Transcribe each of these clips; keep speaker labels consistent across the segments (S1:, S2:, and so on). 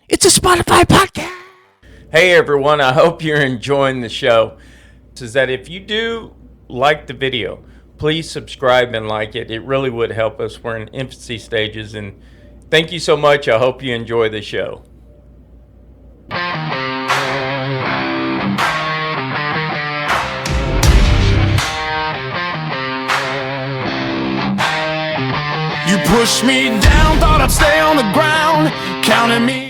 S1: It's a Spotify podcast. Hey everyone, I hope you're enjoying the show. Is that if you do like the video, please subscribe and like it. It really would help us. We're in infancy stages, and thank you so much. I hope you enjoy the show.
S2: You pushed me down, thought I'd stay on the ground, counting me.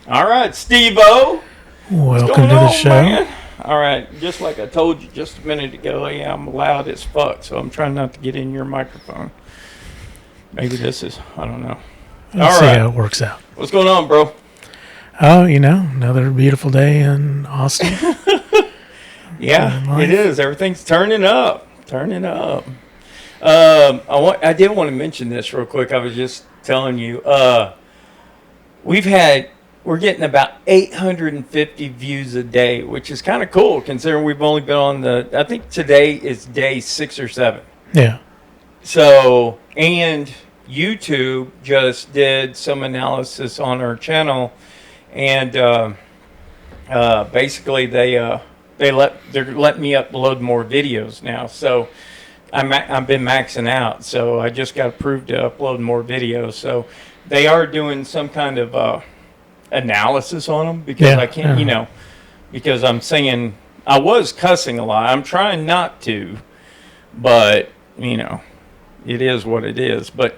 S1: All right, Steve-O.
S3: Welcome to the show.
S1: Man? All right, just like I told you just a minute ago, yeah, I'm loud as fuck, so I'm trying not to get in your microphone. Maybe this is, I don't know.
S3: Let's see how it works out.
S1: What's going on, bro?
S3: Oh, another beautiful day in Austin.
S1: Yeah, it is. Everything's turning up. I did want to mention this real quick. I was just telling you, we're getting about 850 views a day, which is kind of cool considering we've only been on I think today is day 6 or 7.
S3: Yeah.
S1: So, and YouTube just did some analysis on our channel, and basically they're letting me upload more videos now. So I've been maxing out, so I just got approved to upload more videos. So they are doing some kind of analysis on them because I can't, because I'm saying I was cussing a lot. I'm trying not to, but it is what it is. But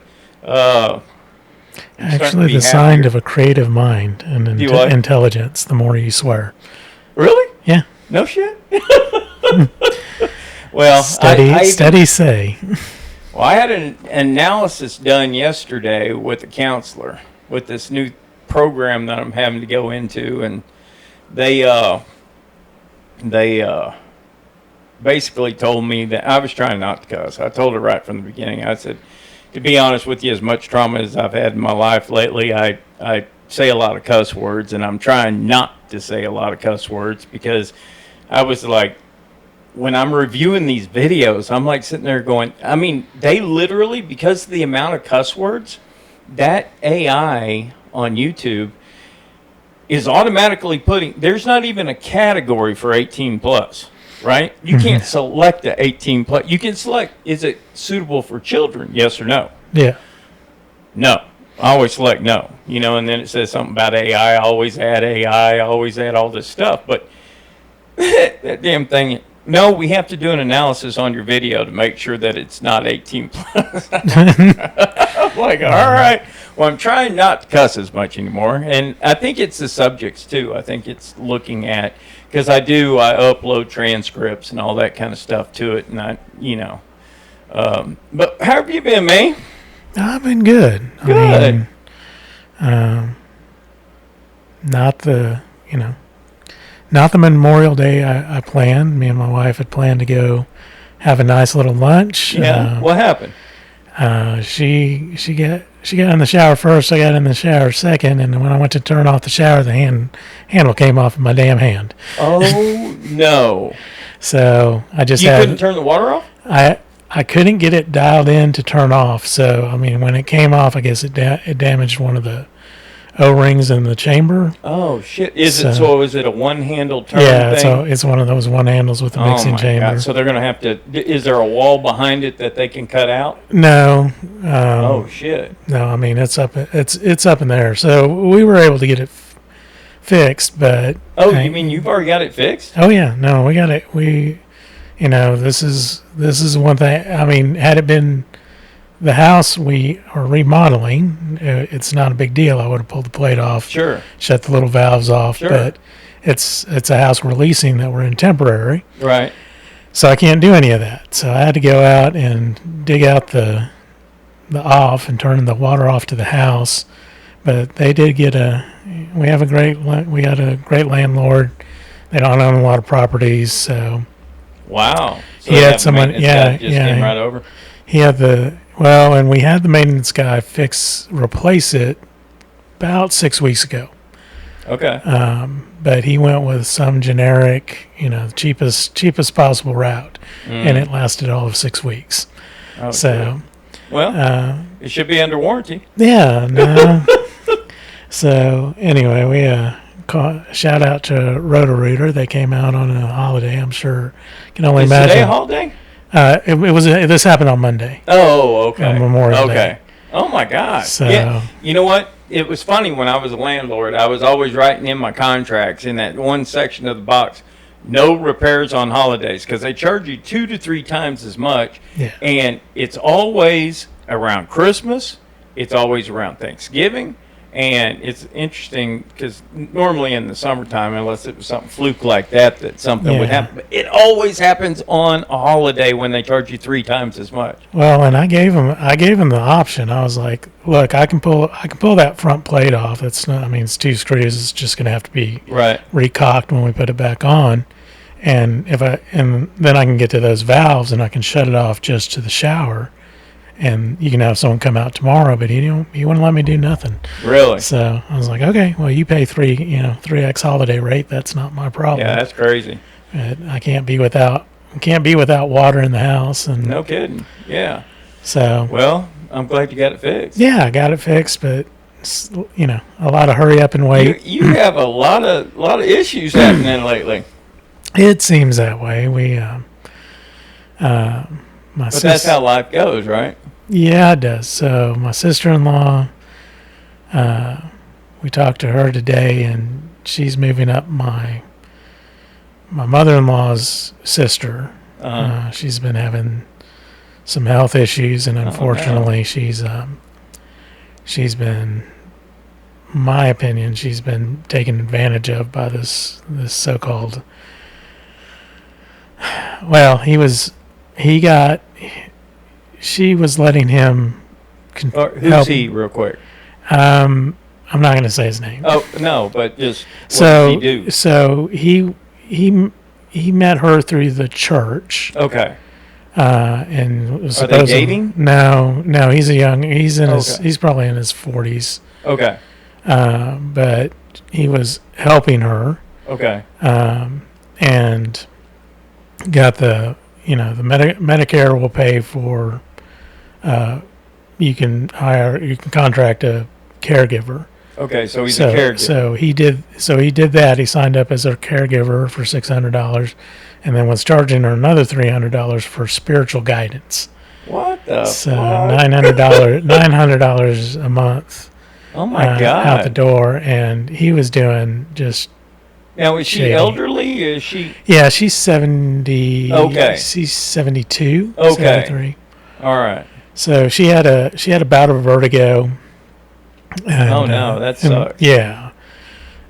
S3: actually, the sign of a creative mind and intelligence, the more you swear.
S1: Really?
S3: Yeah.
S1: No shit. Well,
S3: steady say.
S1: Well, I had an analysis done yesterday with a counselor with this new program that I'm having to go into, and they basically told me that I was trying not to cuss. I told her right from the beginning. I said, to be honest with you, as much trauma as I've had in my life lately, I say a lot of cuss words, and I'm trying not to say a lot of cuss words because I was like, when I'm reviewing these videos, I'm like sitting there going, I mean, they literally, because of the amount of cuss words, that AI on YouTube is automatically there's not even a category for 18 plus, right? You can't select the 18 plus. You can select, is it suitable for children? Yes or no?
S3: Yeah.
S1: No. I always select no, and then it says something about AI. I always add AI. I always add all this stuff. But that damn thing, no, we have to do an analysis on your video to make sure that it's not 18 plus. I'm like, all right. Well, I'm trying not to cuss as much anymore. And I think it's the subjects, too. I think it's looking at, because I upload transcripts and all that kind of stuff to it. And but how have you been, man?
S3: I've been good.
S1: Good.
S3: Not the Memorial Day I planned. Me and my wife had planned to go have a nice little lunch.
S1: Yeah. What happened?
S3: She got in the shower first. I got in the shower second, and when I went to turn off the shower, the handle came off of my damn hand.
S1: Oh no!
S3: So I just
S1: couldn't turn the water off.
S3: I couldn't get it dialed in to turn off. So I mean, when it came off, I guess it damaged one of the O-rings in the chamber.
S1: Oh shit! Is it a one-handle turn?
S3: Yeah,
S1: thing?
S3: so it's one of those one handles with the mixing chamber.
S1: God. So they're gonna have to. Is there a wall behind it that they can cut out?
S3: No.
S1: Oh shit!
S3: No, I mean it's up in there. So we were able to get it fixed, but
S1: you mean you've already got it fixed?
S3: Oh yeah, no, we got it. This is one thing. I mean, had it been the house we are remodeling, it's not a big deal. I would have pulled the plate off,
S1: sure,
S3: shut the little valves off,
S1: sure. But
S3: it's a house we're leasing that we're in temporary,
S1: right?
S3: So I can't do any of that. So I had to go out and dig out the off and turn the water off to the house. But they did get we got a great landlord. They don't own a lot of properties, so.
S1: Wow. So
S3: he had someone,
S1: came right over.
S3: He had and we had the maintenance guy replace it about 6 weeks ago.
S1: Okay.
S3: But he went with some generic, cheapest possible route, and it lasted all of 6 weeks.
S1: Oh,
S3: so,
S1: well, it should be under warranty.
S3: Yeah. No. So anyway, we shout out to Roto-Rooter. They came out on a holiday. I'm sure can only
S1: Is
S3: imagine.
S1: today a holiday?
S3: This happened on Monday.
S1: Oh, okay.
S3: On Memorial
S1: Okay.
S3: Day.
S1: Oh my God.
S3: So
S1: Yeah. You know what? It was funny when I was a landlord. I was always writing in my contracts in that one section of the box, no repairs on holidays, because they charge you 2 to 3 times as much.
S3: Yeah.
S1: And it's always around Christmas. It's always around Thanksgiving. And it's interesting because normally in the summertime, unless it was something fluke like that something would
S3: Yeah.
S1: happen. But it always happens on a holiday when they charge you 3 times as much.
S3: well, and I gave him the option. I was like, look, I can pull that front plate off. It's not. I mean, it's 2 screws. It's just going to have to be
S1: Right.
S3: recocked when we put it back on. And then I can get to those valves and I can shut it off just to the shower. And you can have someone come out tomorrow, but he wouldn't let me do nothing.
S1: Really?
S3: So I was like, okay, well, you pay 3x holiday rate. That's not my problem.
S1: Yeah, that's crazy.
S3: But I can't be without water in the house. And
S1: No kidding. Yeah.
S3: so,
S1: Well, I'm glad you got it fixed.
S3: yeah, I got it fixed, but it's, a lot of hurry up and wait.
S1: You have a lot of issues happening lately.
S3: It seems that way. My
S1: But that's how life goes, right?
S3: Yeah, it does. So my sister-in-law, we talked to her today, and she's moving up my mother-in-law's sister.
S1: Uh-huh.
S3: She's been having some health issues, and unfortunately, she's been, my opinion, she's been taken advantage of by this so-called. Well, she was letting him
S1: Who's
S3: help.
S1: he, real quick?
S3: I'm not going to say his name.
S1: Oh, no, but just what
S3: So,
S1: did he do?
S3: so he met her through the church,
S1: Okay.
S3: and was
S1: Are they
S3: supposed
S1: dating?
S3: No, he's he's probably in his 40s,
S1: Okay.
S3: but he was helping her,
S1: Okay.
S3: and got the Medicare will pay for. You can contract a caregiver.
S1: Okay, so he's a caregiver.
S3: So he did that. He signed up as a caregiver for $600, and then was charging her another $300 for spiritual guidance.
S1: What the
S3: So
S1: fuck?
S3: $900 a month.
S1: Oh, my God.
S3: Out the door, and he was doing just.
S1: Now, is she
S3: shady.
S1: elderly? Is she?
S3: Yeah, she's 70.
S1: Okay.
S3: She's 72.
S1: Okay.
S3: 73.
S1: All right.
S3: So she had a bout of vertigo. And,
S1: Oh, no, that
S3: and-
S1: sucks.
S3: Yeah.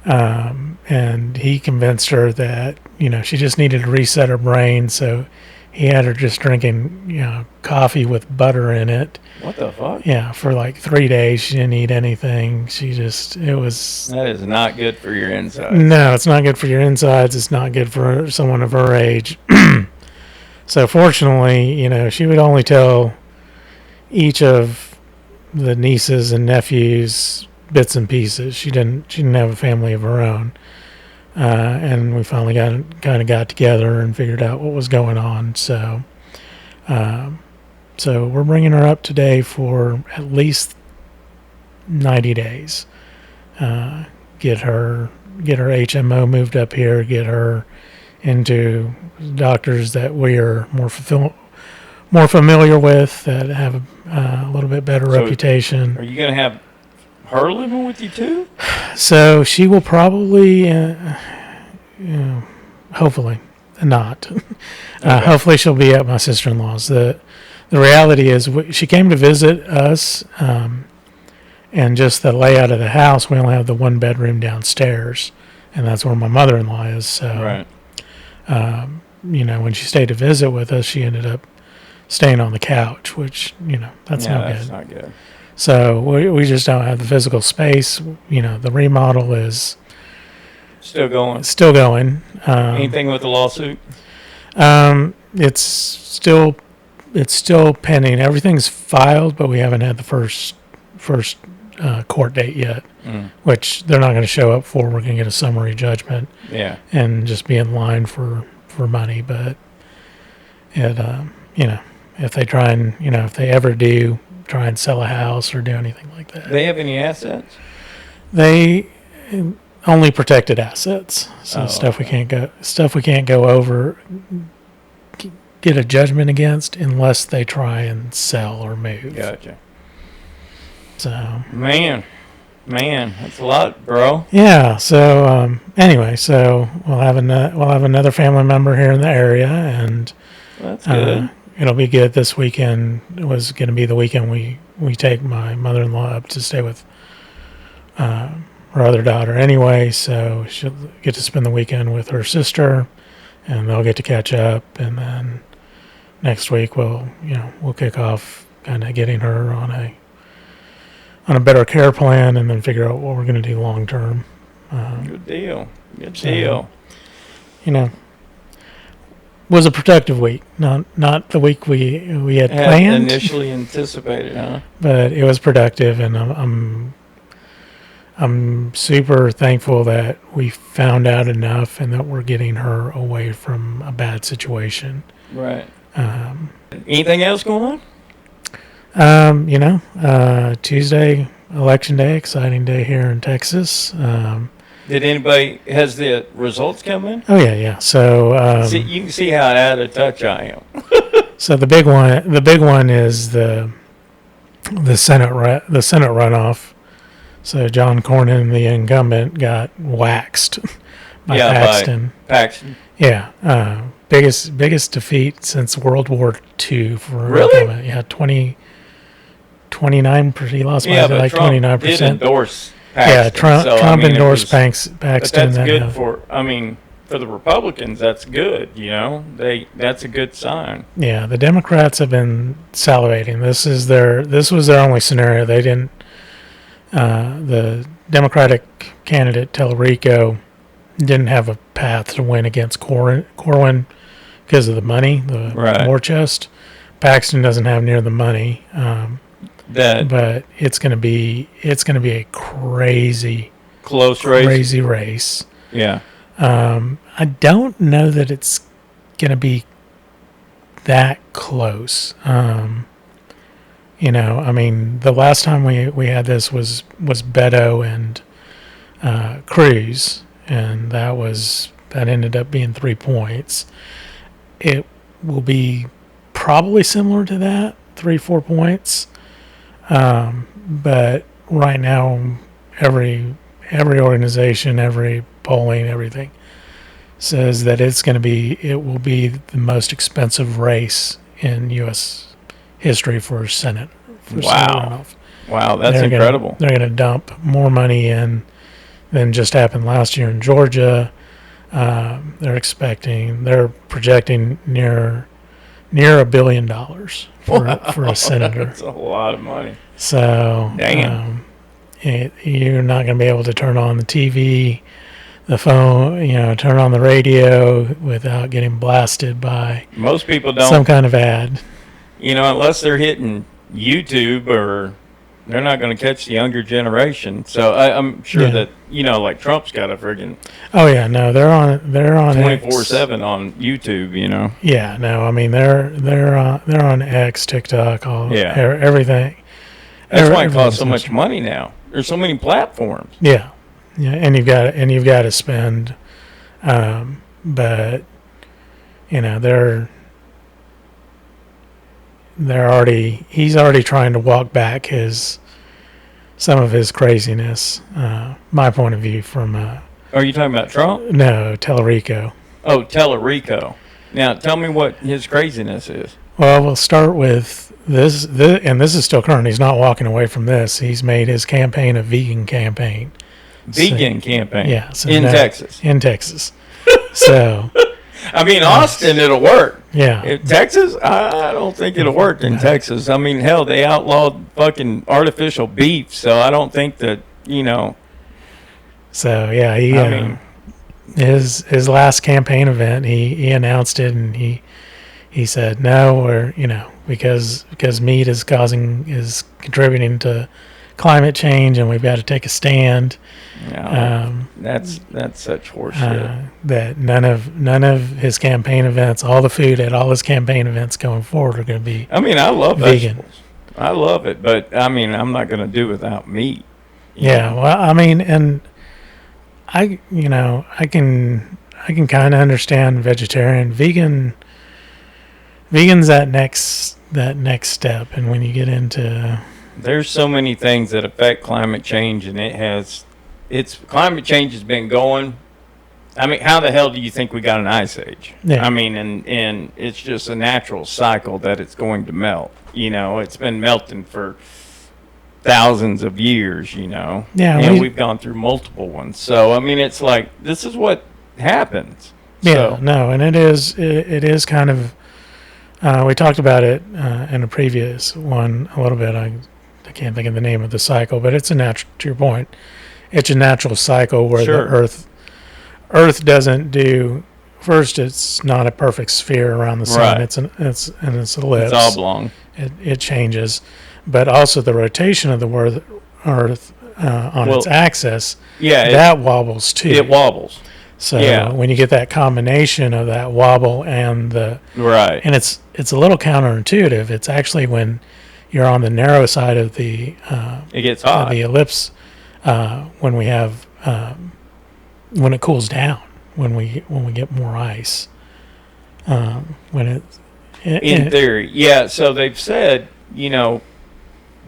S3: And he convinced her that she just needed to reset her brain. So he had her just drinking coffee with butter in it.
S1: What the fuck?
S3: Yeah, for like 3 days. She didn't eat anything. It was.
S1: That is not good for your insides.
S3: No, it's not good for your insides. It's not good for someone of her age. So fortunately, she would only tell each of the nieces and nephews bits and pieces. She didn't have a family of her own. And we finally got together and figured out what was going on. So we're bringing her up today for at least 90 days. Get her HMO moved up here, get her into doctors that we are more familiar with, that have a little bit better reputation.
S1: Are you going to have her living with you too?
S3: So she will probably, hopefully not.
S1: Okay.
S3: Hopefully she'll be at my sister-in-law's. The reality is she came to visit us, and just the layout of the house, we only have the 1 bedroom downstairs, and that's where my mother-in-law is. So,
S1: Right.
S3: When she stayed to visit with us, she ended up staying on the couch, which, that's no good.
S1: That's not good.
S3: So we just don't have the physical space. The remodel is
S1: Still going.
S3: still going.
S1: Anything with the lawsuit?
S3: It's still pending. Everything's filed, but we haven't had the first court date yet, which they're not going to show up for. We're going to get a summary judgment
S1: Yeah.
S3: and just be in line for money. But it, if they try and, if they ever do try and sell a house or do anything like that.
S1: They have any assets?
S3: They only protected assets, so stuff we can't go over, get a judgment against unless they try and sell or move.
S1: Gotcha.
S3: So
S1: Man, that's a lot, bro.
S3: yeah. So anyway, so we'll have another family member here in the area, and
S1: That's good.
S3: it'll be good. This weekend was going to be the weekend we take my mother-in-law up to stay with her other daughter anyway, so she'll get to spend the weekend with her sister, and they'll get to catch up, and then next week we'll kick off kind of getting her on a better care plan, and then figure out what we're going to do long term.
S1: Good deal. Good deal.
S3: Was a productive week, not the week we had planned
S1: Initially anticipated, huh?
S3: but it was productive, and I'm super thankful that we found out enough and that we're getting her away from a bad situation.
S1: Right. Anything else going on?
S3: Tuesday, Election Day, exciting day here in Texas.
S1: Has the results come in?
S3: Oh yeah. So
S1: You can see how out of touch I am.
S3: so the big one is the Senate runoff. So John Cornyn, the incumbent, got waxed by Paxton.
S1: Paxton.
S3: Yeah, biggest defeat since World War II for
S1: Really?
S3: incumbent. Yeah, 29%. He lost by
S1: but
S3: like
S1: Trump
S3: 29%.
S1: did endorse Paxton.
S3: Yeah, Trump endorsed Paxton.
S1: But that's good for the Republicans. That's good. That's a good sign.
S3: Yeah, the Democrats have been salivating. This was their only scenario. They didn't. The Democratic candidate Tellerico didn't have a path to win against Corwin because of the money, the war chest. Paxton doesn't have near the money, but it's going to be a crazy race.
S1: Yeah.
S3: I don't know that it's going to be that close. The last time we had this was Beto and Cruz, and that ended up being 3 points. It will be probably similar to that, 3-4 points. But right now, every organization, every polling, everything says that it will be the most expensive race in U.S. history for Senate.
S1: Wow, that's incredible.
S3: They're going to dump more money in than just happened last year in Georgia. They're projecting near $1 billion for a senator.
S1: That's a lot of money.
S3: So, you're not going to be able to turn on the TV, the phone, turn on the radio without getting blasted by
S1: most people don't
S3: some kind of ad.
S1: Unless they're hitting YouTube, or they're not going to catch the younger generation. So I'm sure that like Trump's got a friggin'
S3: oh yeah, no, they're on
S1: 24/7 on YouTube.
S3: Yeah, no, I mean they're on X, TikTok, everything.
S1: That's why it costs so much money now. There's so many platforms.
S3: Yeah, and you've got to spend, but he's already trying to walk back some of his craziness. My point of view from
S1: are you talking about Trump?
S3: No, Tellerico.
S1: Oh, Tellerico. Now tell me what his craziness is.
S3: Well, we'll start with this, and this is still current. He's not walking away from this. He's made his campaign a vegan campaign.
S1: Campaign?
S3: Yeah. So
S1: in Texas.
S3: In Texas. So.
S1: Austin, it'll work.
S3: Yeah.
S1: In Texas, I don't think it'll work in Texas. Hell, they outlawed fucking artificial beef, so I don't think that,
S3: So, yeah, his last campaign event, he announced it, and he said, no, because meat is contributing to climate change, and we've got to take a stand.
S1: That's such horseshit.
S3: That none of his campaign events, all the food at all his campaign events going forward are going to be.
S1: I love
S3: vegan.
S1: Vegetables. I love it, but I'm not going to do without meat.
S3: Yeah. Well, I mean, and I can kind of understand vegan's that next step, and when you get into
S1: There's so many things that affect climate change, and climate change has been going. I mean, how the hell do you think we got an ice age?
S3: Yeah.
S1: I mean, and it's just a natural cycle that it's going to melt. It's been melting for thousands of years.
S3: Yeah,
S1: and we've gone through multiple ones. So I mean, it's like this is what happens.
S3: Yeah,
S1: So,
S3: no, and it is kind of. We talked about it in a previous one a little bit. I can't think of the name of the cycle, but it's a natural. To your point, it's a natural cycle where
S1: Sure.
S3: the Earth doesn't do. First, it's not a perfect sphere around the sun.
S1: Right.
S3: It's an ellipse.
S1: it's oblong.
S3: It changes, but also the rotation of the Earth on its axis
S1: Yeah,
S3: that wobbles too.
S1: it wobbles.
S3: So
S1: Yeah.
S3: when you get that combination of that wobble and
S1: Right.
S3: and it's a little counterintuitive. It's actually when you're on the narrow side of the
S1: It gets hot.
S3: the ellipse when we have when it cools down when we get more ice when it
S1: In theory, yeah. So they've said,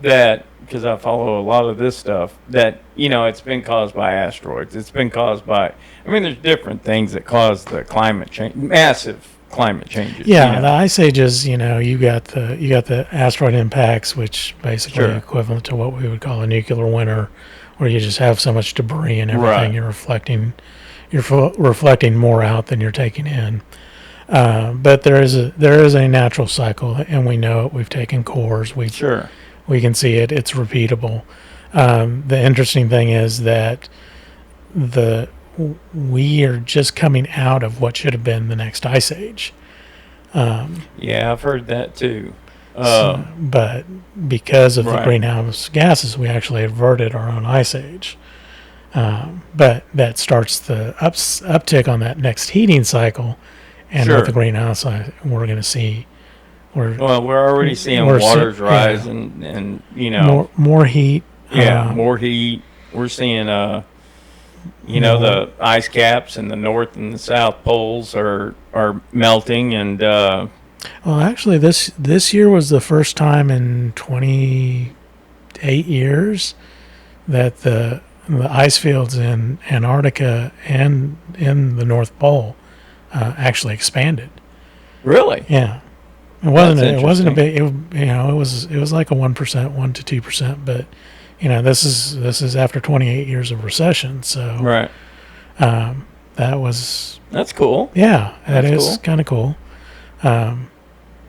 S1: that because I follow a lot of this stuff, that it's been caused by asteroids. It's been caused by. I mean, there's different things that cause the climate change, massive climate changes.
S3: Yeah, the ice ages. You got the asteroid impacts, which basically
S1: Sure.
S3: equivalent to what we would call a nuclear winter, where you just have so much debris and everything.
S1: Right.
S3: You're reflecting more out than you're taking in. But there is a natural cycle, and we know it. We've taken cores.
S1: Sure.
S3: We can see it. It's repeatable. The interesting thing is that we are just coming out of what should have been the next ice age.
S1: Yeah, I've heard that too.
S3: But because of the
S1: Right.
S3: greenhouse gases, we actually averted our own ice age. But that starts the uptick on that next heating cycle, and
S1: Sure.
S3: with the greenhouse, we're going to see.
S1: We're already seeing
S3: we're
S1: waters
S3: se-
S1: rise,
S3: yeah.
S1: and
S3: more heat.
S1: more heat. We're seeing the ice caps in the north and the south poles are melting, and
S3: Well, actually, this year was the first time in 28 years that the ice fields in Antarctica and in the North Pole actually expanded.
S1: really,
S3: Yeah, it wasn't a
S1: interesting.
S3: big. It was like a 1%, 1 to 2%, but this is after 28 years of recession. So
S1: right.
S3: that was
S1: That's cool.
S3: that
S1: That's
S3: is
S1: cool.
S3: kind of cool.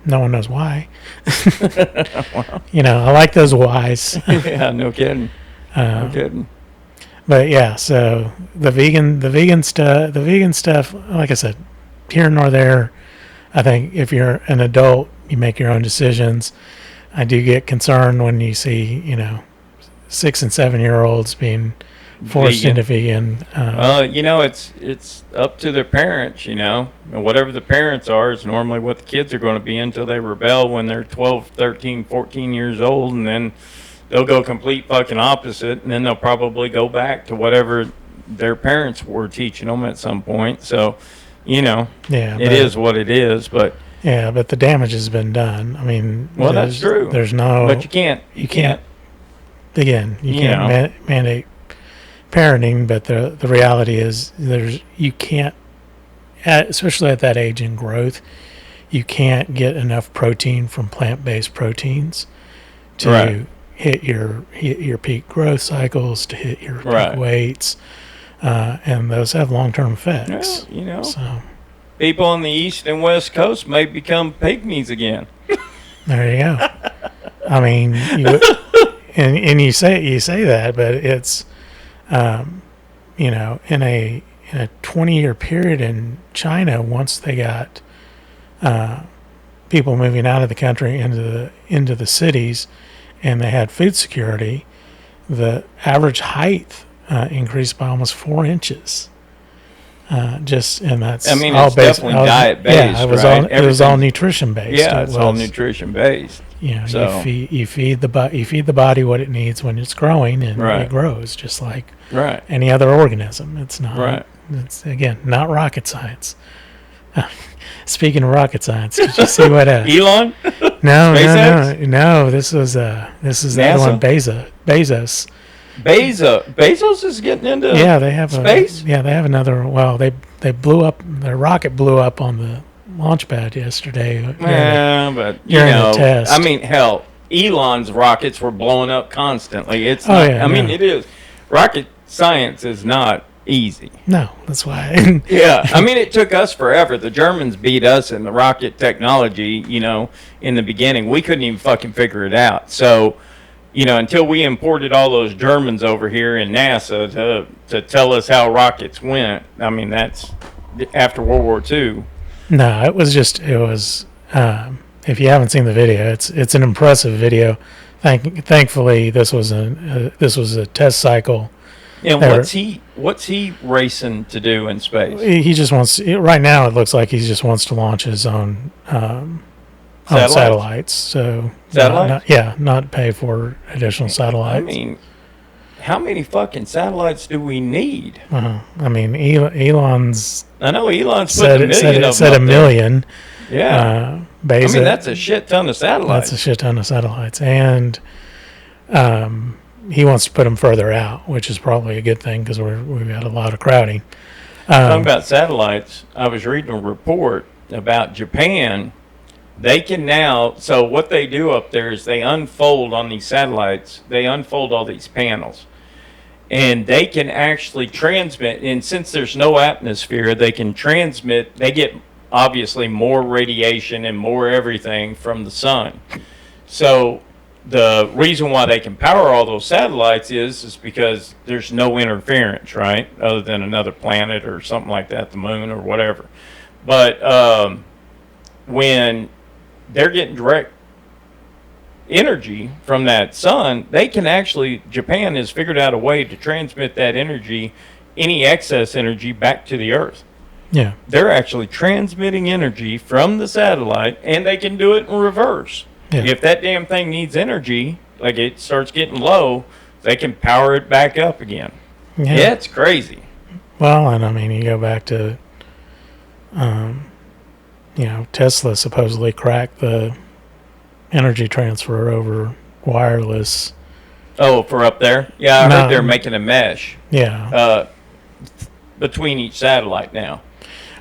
S3: No one knows why.
S1: Wow.
S3: I like those whys.
S1: Yeah, no kidding. No kidding.
S3: But yeah, so the vegan stuff, like I said, here nor there. I think if you're an adult, you make your own decisions. I do get concerned when you see, 6 and 7 year olds being forced
S1: Vegan.
S3: into vegan.
S1: It's up to their parents, and whatever the parents are is normally what the kids are going to be until they rebel when they're 12, 13, 14 years old, and then they'll go complete fucking opposite, and then they'll probably go back to whatever their parents were teaching them at some point. So,
S3: Yeah,
S1: it is what it is, but
S3: Yeah, but the damage has been done. I mean,
S1: well, that's true.
S3: There's no.
S1: But you can't.
S3: Again, you can't mandate parenting, but the reality is you can't, especially at that age in growth, you can't get enough protein from plant-based proteins to
S1: Right.
S3: hit your peak growth cycles, to hit your
S1: Right.
S3: peak weights, and those have long-term effects.
S1: Well,
S3: So
S1: people on the east and west coast may become pygmies again.
S3: there you go. I mean, and you say that, but it's in a 20-year period in China, once they got people moving out of the country into the cities, and they had food security, the average height increased by almost 4 inches. And that's
S1: I mean,
S3: all
S1: it's
S3: based,
S1: definitely diet-based,
S3: Yeah, it was
S1: right?
S3: all it was all
S1: Everything's-
S3: nutrition based.
S1: Yeah, it's all nutrition based.
S3: You know,
S1: So-
S3: you feed the body what it needs when it's growing, and
S1: Right.
S3: it grows just like
S1: Right.
S3: any other organism. It's not.
S1: Right.
S3: It's again not rocket science. Speaking of rocket science, did you see what?
S1: Elon?
S3: No.
S1: SpaceX?
S3: This is the other one, Bezos.
S1: Bezos is getting into
S3: Yeah, they have
S1: space?
S3: they have another. Well, they blew up. Their rocket blew up on the launch pad yesterday.
S1: Yeah, but you
S3: during the
S1: know,
S3: test.
S1: I mean, hell, Elon's rockets were blowing up constantly. It's
S3: Oh,
S1: not,
S3: yeah,
S1: I mean,
S3: no.
S1: it is. Rocket science is not easy.
S3: No, that's why.
S1: Yeah, I mean, it took us forever. The Germans beat us in the rocket technology, you know, in the beginning. We couldn't even fucking figure it out. So, you know, until we imported all those Germans over here in NASA to tell us how rockets went, I mean, that's after World War II.
S3: No, it was. If you haven't seen the video, it's an impressive video. Thankfully, this was a test cycle.
S1: And
S3: There-
S1: what's he racing to do in space?
S3: He just wants. Right now, it looks like he just wants to launch his own satellites. So
S1: Satellites?
S3: not pay for additional satellites.
S1: I mean, how many fucking satellites do we need?
S3: I mean, Elon's
S1: I know Elon's
S3: said
S1: put a
S3: it
S1: million of
S3: said
S1: them
S3: a
S1: up there.
S3: million.
S1: Yeah.
S3: Bezos,
S1: I mean, that's a shit ton of satellites.
S3: That's a shit ton of satellites, and he wants to put them further out, which is probably a good thing because we've got a lot of crowding.
S1: Talking about satellites, I was reading a report about Japan. They can now, so what they do up there is they unfold on these satellites, they unfold all these panels. And they can actually transmit, and since there's no atmosphere, they can transmit, they get obviously more radiation and more everything from the sun. So the reason why they can power all those satellites is because there's no interference, right? Other than another planet or something like that, the moon or whatever. But when they're getting direct energy from that sun, they can actually, Japan has figured out a way to transmit that energy, any excess energy, back to the Earth.
S3: Yeah,
S1: They're actually transmitting energy from the satellite, and they can do it in reverse.
S3: Yeah.
S1: If that damn thing needs energy, like it starts getting low, they can power it back up again. Yeah, it's crazy.
S3: Well, and I mean, you go back to, Tesla supposedly cracked the energy transfer over wireless.
S1: Oh, for up there? Yeah, I
S3: No.
S1: heard they're making a mesh
S3: Yeah.
S1: between each satellite now.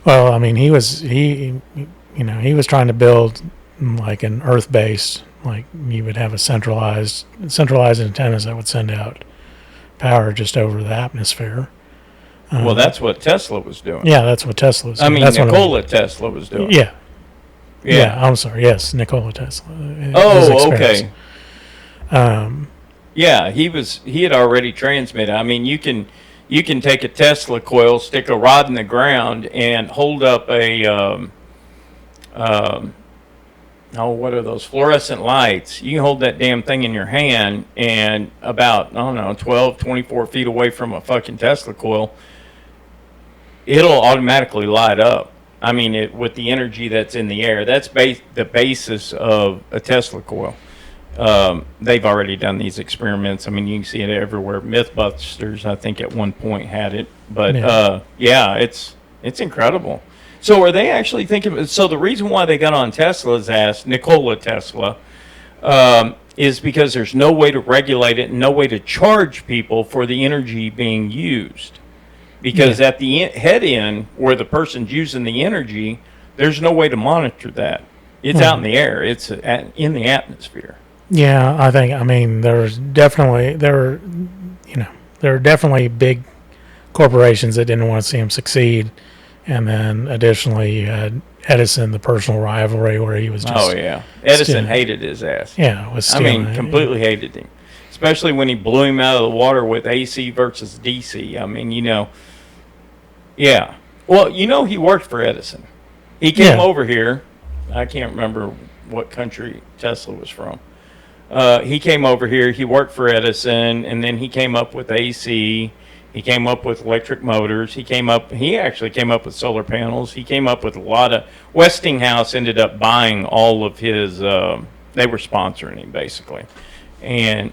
S3: Well, I mean, he was trying to build like an Earth-based, like you would have a centralized antennas that would send out power just over the atmosphere.
S1: Well, that's what Tesla was doing.
S3: Yeah, that's what Tesla was
S1: I
S3: doing.
S1: mean,
S3: That's what
S1: Nikola Tesla was doing.
S3: Yeah. I'm sorry. Yes, Nikola Tesla. His
S1: Oh,
S3: experience.
S1: okay. Yeah, he had already transmitted. I mean, you can take a Tesla coil, stick a rod in the ground, and hold up a what are those fluorescent lights? You can hold that damn thing in your hand, and about 12, 24 feet away from a fucking Tesla coil, it'll automatically light up. I mean, with the energy that's in the air. That's the basis of a Tesla coil. They've already done these experiments. I mean, you can see it everywhere. Mythbusters, I think, at one point had it. But, it's incredible. So are they actually thinking... So the reason why they got on Tesla's ass, Nikola Tesla, is because there's no way to regulate it and no way to charge people for the energy being used. Because at the head end, where the person's using the energy, there's no way to monitor that. It's out in the air. It's in the atmosphere.
S3: Yeah, I mean, there are definitely big corporations that didn't want to see him succeed, and then additionally you had Edison, the personal rivalry where he was just
S1: Edison hated his ass.
S3: was
S1: I mean, completely hated him, especially when he blew him out of the water with AC versus DC. I mean, well, he worked for Edison. He came over here. I can't remember what country Tesla was from. He came over here. He worked for Edison, and then he came up with AC. He came up with electric motors. He actually came up with solar panels. He came up with a lot of, Westinghouse ended up buying all of his, they were sponsoring him basically. And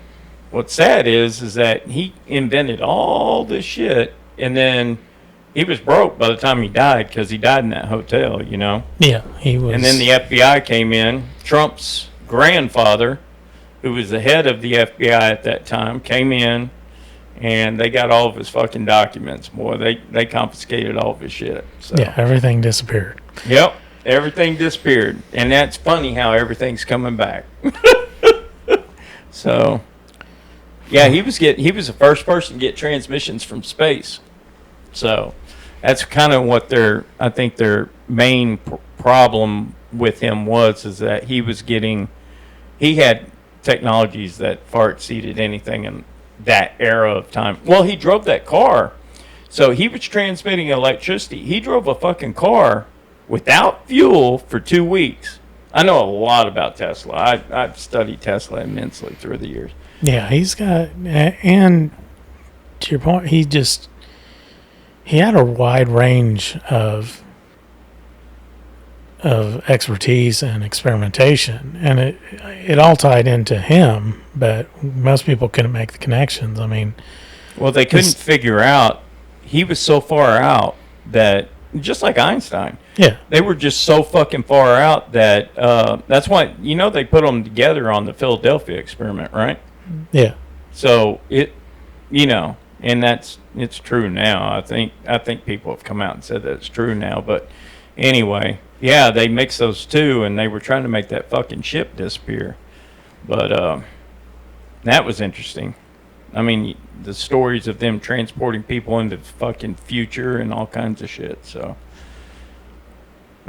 S1: what's sad is that he invented all this shit, and then he was broke by the time he died, because he died in that hotel, you know?
S3: Yeah, he was.
S1: And then the FBI came in. Trump's grandfather, who was the head of the FBI at that time, came in, and they got all of his fucking documents. Boy, they confiscated all of his shit. So.
S3: Yeah, everything disappeared.
S1: Yep, everything disappeared. And that's funny how everything's coming back. So, yeah, he was the first person to get transmissions from space. So, that's kind of what I think their main problem with him is that he had technologies that far exceeded anything in that era of time. Well, he drove that car. So he was transmitting electricity. He drove a fucking car without fuel for 2 weeks. I know a lot about Tesla. I've studied Tesla immensely through the years.
S3: Yeah, he's got, and to your point, he had a wide range of expertise and experimentation, and it all tied into him, but most people couldn't make the connections. I mean,
S1: well, they couldn't figure out, he was so far out that, just like Einstein,
S3: yeah,
S1: they were just so fucking far out that that's why, they put them together on the Philadelphia experiment, right?
S3: Yeah.
S1: So and it's true now. I think people have come out and said that it's true now, but anyway, yeah, they mixed those two, and they were trying to make that fucking ship disappear. But that was interesting. I mean, the stories of them transporting people into the fucking future and all kinds of shit. So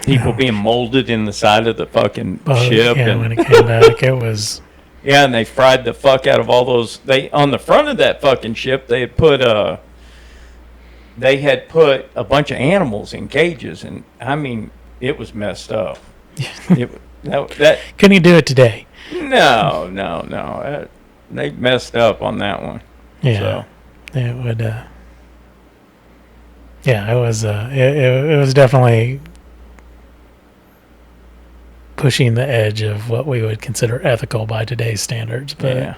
S1: people being molded in the side of the fucking ship.
S3: Yeah,
S1: and
S3: when it came back, it was.
S1: Yeah, and they fried the fuck out of all those. On the front of that fucking ship, they had put a bunch of animals in cages, and I mean, it was messed up. That
S3: Couldn't you do it today?
S1: No. They messed up on that one.
S3: Yeah,
S1: so.
S3: It would. Yeah, it was. It was definitely pushing the edge of what we would consider ethical by today's standards. But
S1: yeah.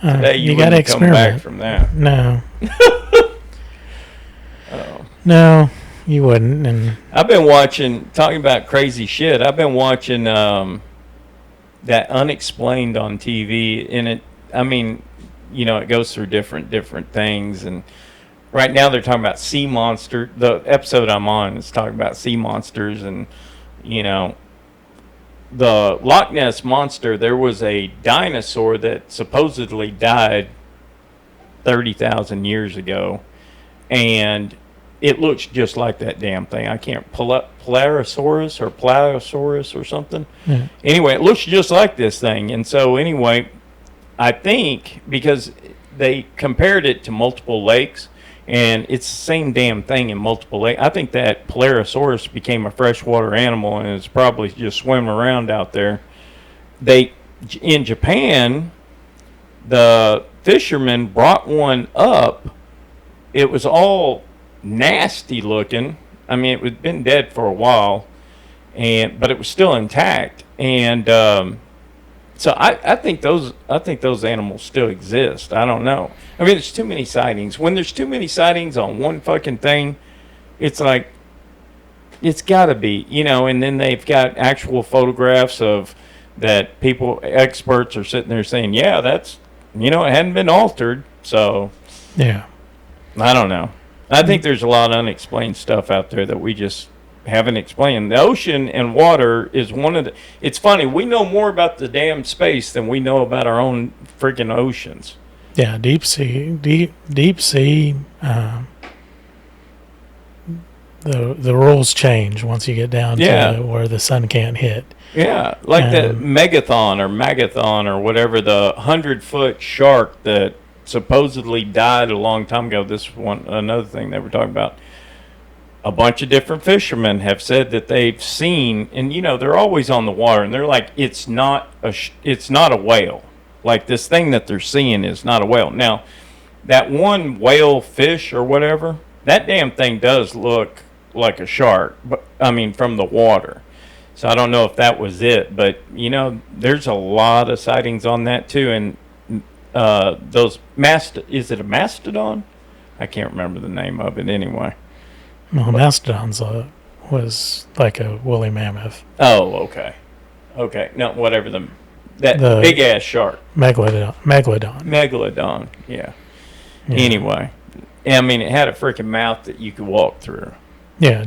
S1: Today
S3: you got to experiment.
S1: Come back from that.
S3: No.
S1: Oh.
S3: No, you wouldn't. And
S1: I've been talking about crazy shit. I've been watching that Unexplained on TV, and it goes through different things, and right now they're talking about sea monster. The episode I'm on is talking about sea monsters, and the Loch Ness Monster. There was a dinosaur that supposedly died 30,000 years ago, and it looks just like that damn thing. I can't pull up Pliosaurus or something.
S3: Yeah.
S1: Anyway, it looks just like this thing. And so anyway, I think because they compared it to multiple lakes, and it's the same damn thing in multiple lakes. I think that Pliosaurus became a freshwater animal and is probably just swimming around out there. In Japan, the fishermen brought one up. It was all nasty looking. I mean, it had been dead for a while, but it was still intact. And so I think those animals still exist. I don't know. I mean, there's too many sightings. When there's too many sightings on one fucking thing, it's like it's got to be, And then they've got actual photographs of that. Experts are sitting there saying, yeah, that's it hadn't been altered. So
S3: yeah,
S1: I don't know. I think there's a lot of unexplained stuff out there that we just haven't explained. The ocean and water is one of the... It's funny, we know more about the damn space than we know about our own freaking oceans.
S3: Yeah, deep sea. The rules change once you get down to where the sun can't hit.
S1: Yeah, like the Magathon or whatever, the 100-foot shark that supposedly died a long time ago. This one, another thing they were talking about. A bunch of different fishermen have said that they've seen, and they're always on the water, and they're like, it's not a whale. Like, this thing that they're seeing is not a whale. Now, that one whale fish or whatever, that damn thing does look like a shark, but I mean from the water. So I don't know if that was it, but there's a lot of sightings on that too. And is it a mastodon? I can't remember the name of it anyway.
S3: Well, mastodons was like a woolly mammoth.
S1: Oh, okay. No, whatever the big ass shark.
S3: Megalodon.
S1: Megalodon. Yeah. Anyway, I mean, it had a freaking mouth that you could walk through.
S3: Yeah,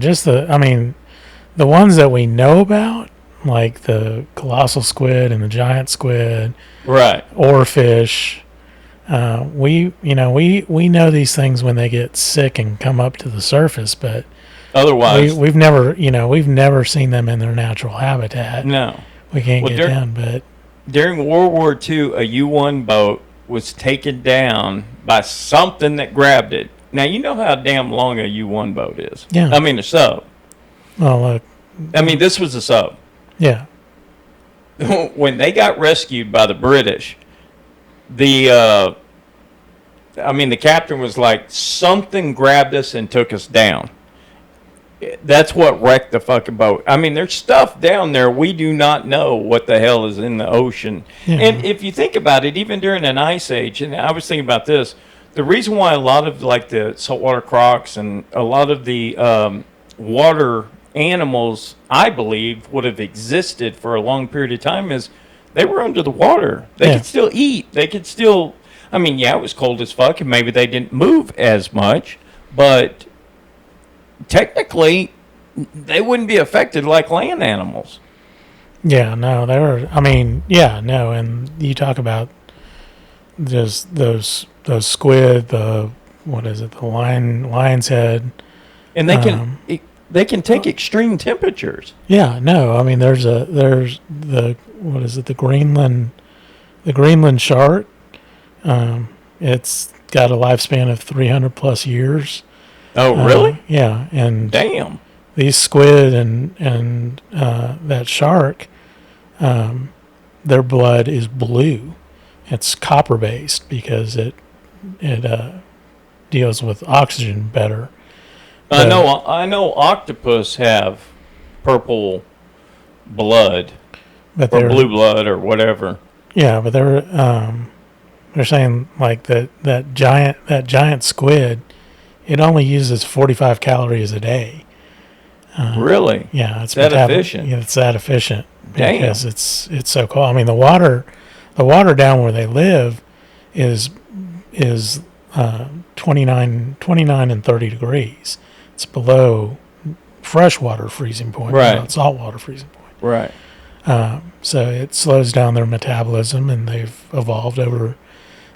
S3: the ones that we know about, like the colossal squid and the giant squid,
S1: right?
S3: Oarfish. We know these things when they get sick and come up to the surface, but
S1: otherwise,
S3: we've never seen them in their natural habitat.
S1: No,
S3: we can't get down. But
S1: during World War II, a U-1 boat was taken down by something that grabbed it. Now you know how damn long a U-1 boat is.
S3: Yeah,
S1: I mean a sub.
S3: Well, look.
S1: I mean, this was a sub.
S3: Yeah.
S1: When they got rescued by the British, the captain was like, something grabbed us and took us down. That's what wrecked the fucking boat. I mean, there's stuff down there. We do not know what the hell is in the ocean. Yeah. And if you think about it, even during an ice age, and I was thinking about this, the reason why a lot of like the saltwater crocs and a lot of the water animals, I believe, would have existed for a long period of time is they were under the water. They could still eat. They could still, I mean, it was cold as fuck and maybe they didn't move as much, but technically they wouldn't be affected like land animals.
S3: Yeah, no, and you talk about just those squid, the lion's head.
S1: And they can take extreme temperatures.
S3: Yeah, no, I mean there's the Greenland shark. It's got a lifespan of 300 plus years.
S1: Oh, really?
S3: Yeah, and
S1: damn,
S3: these squid and that shark, their blood is blue. It's copper based because it deals with oxygen better.
S1: I know octopus have purple blood, or blue blood, or whatever.
S3: Yeah, but they're saying like that giant squid, it only uses 45 calories a day.
S1: Really?
S3: Yeah, it's
S1: that efficient.
S3: Yeah, it's that efficient because
S1: Damn.
S3: it's so cold. I mean, the water down where they live is 29 and 30 degrees. It's below freshwater freezing point,
S1: right?
S3: Not saltwater freezing point,
S1: right?
S3: So it slows down their metabolism, and they've evolved over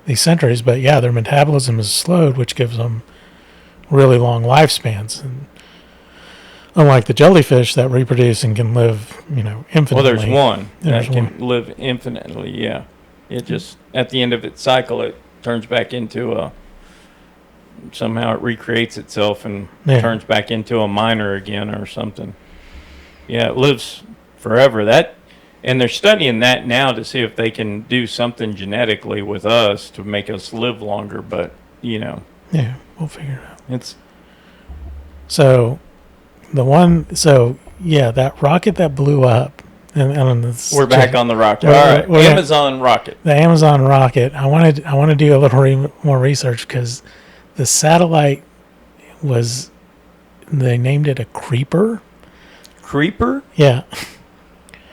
S3: these centuries. But yeah, their metabolism is slowed, which gives them really long lifespans. And unlike the jellyfish that reproduce and can live, infinitely.
S1: Well, there's one that can live infinitely. Yeah, it just at the end of its cycle, it turns back into somehow it recreates itself and turns back into a minor again or something. Yeah, it lives forever. And they're studying that now to see if they can do something genetically with us to make us live longer. But
S3: yeah, we'll figure it out. That rocket that blew up. And
S1: we're back on the rocket. All right, Amazon rocket.
S3: The Amazon rocket. I want to do a little more research because the satellite they named it a creeper.
S1: Creeper?
S3: Yeah.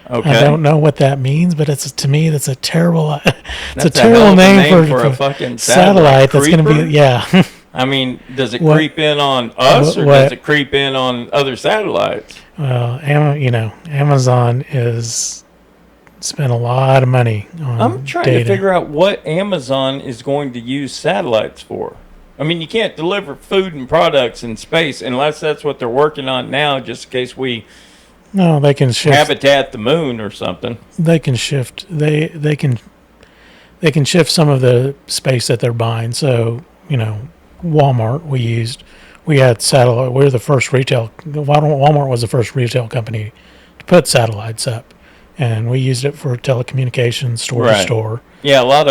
S1: Okay.
S3: I don't know what that means, but to me that's a terrible. It's a terrible name for a fucking satellite. That's going to be yeah.
S1: I mean, does it creep in on us or does it creep in on other satellites?
S3: Well, Amazon is spent a lot of money on
S1: I'm trying
S3: data.
S1: to figure out what Amazon is going to use satellites for. I mean, you can't deliver food and products in space unless that's what they're working on now, just in case we
S3: they can shift
S1: habitat the moon or something.
S3: They can shift. They can shift some of the space that they're buying. So Walmart we had satellite. We're the first retail. Walmart was the first retail company to put satellites up and we used it for telecommunications, store to
S1: Right.
S3: store.
S1: Yeah, a lot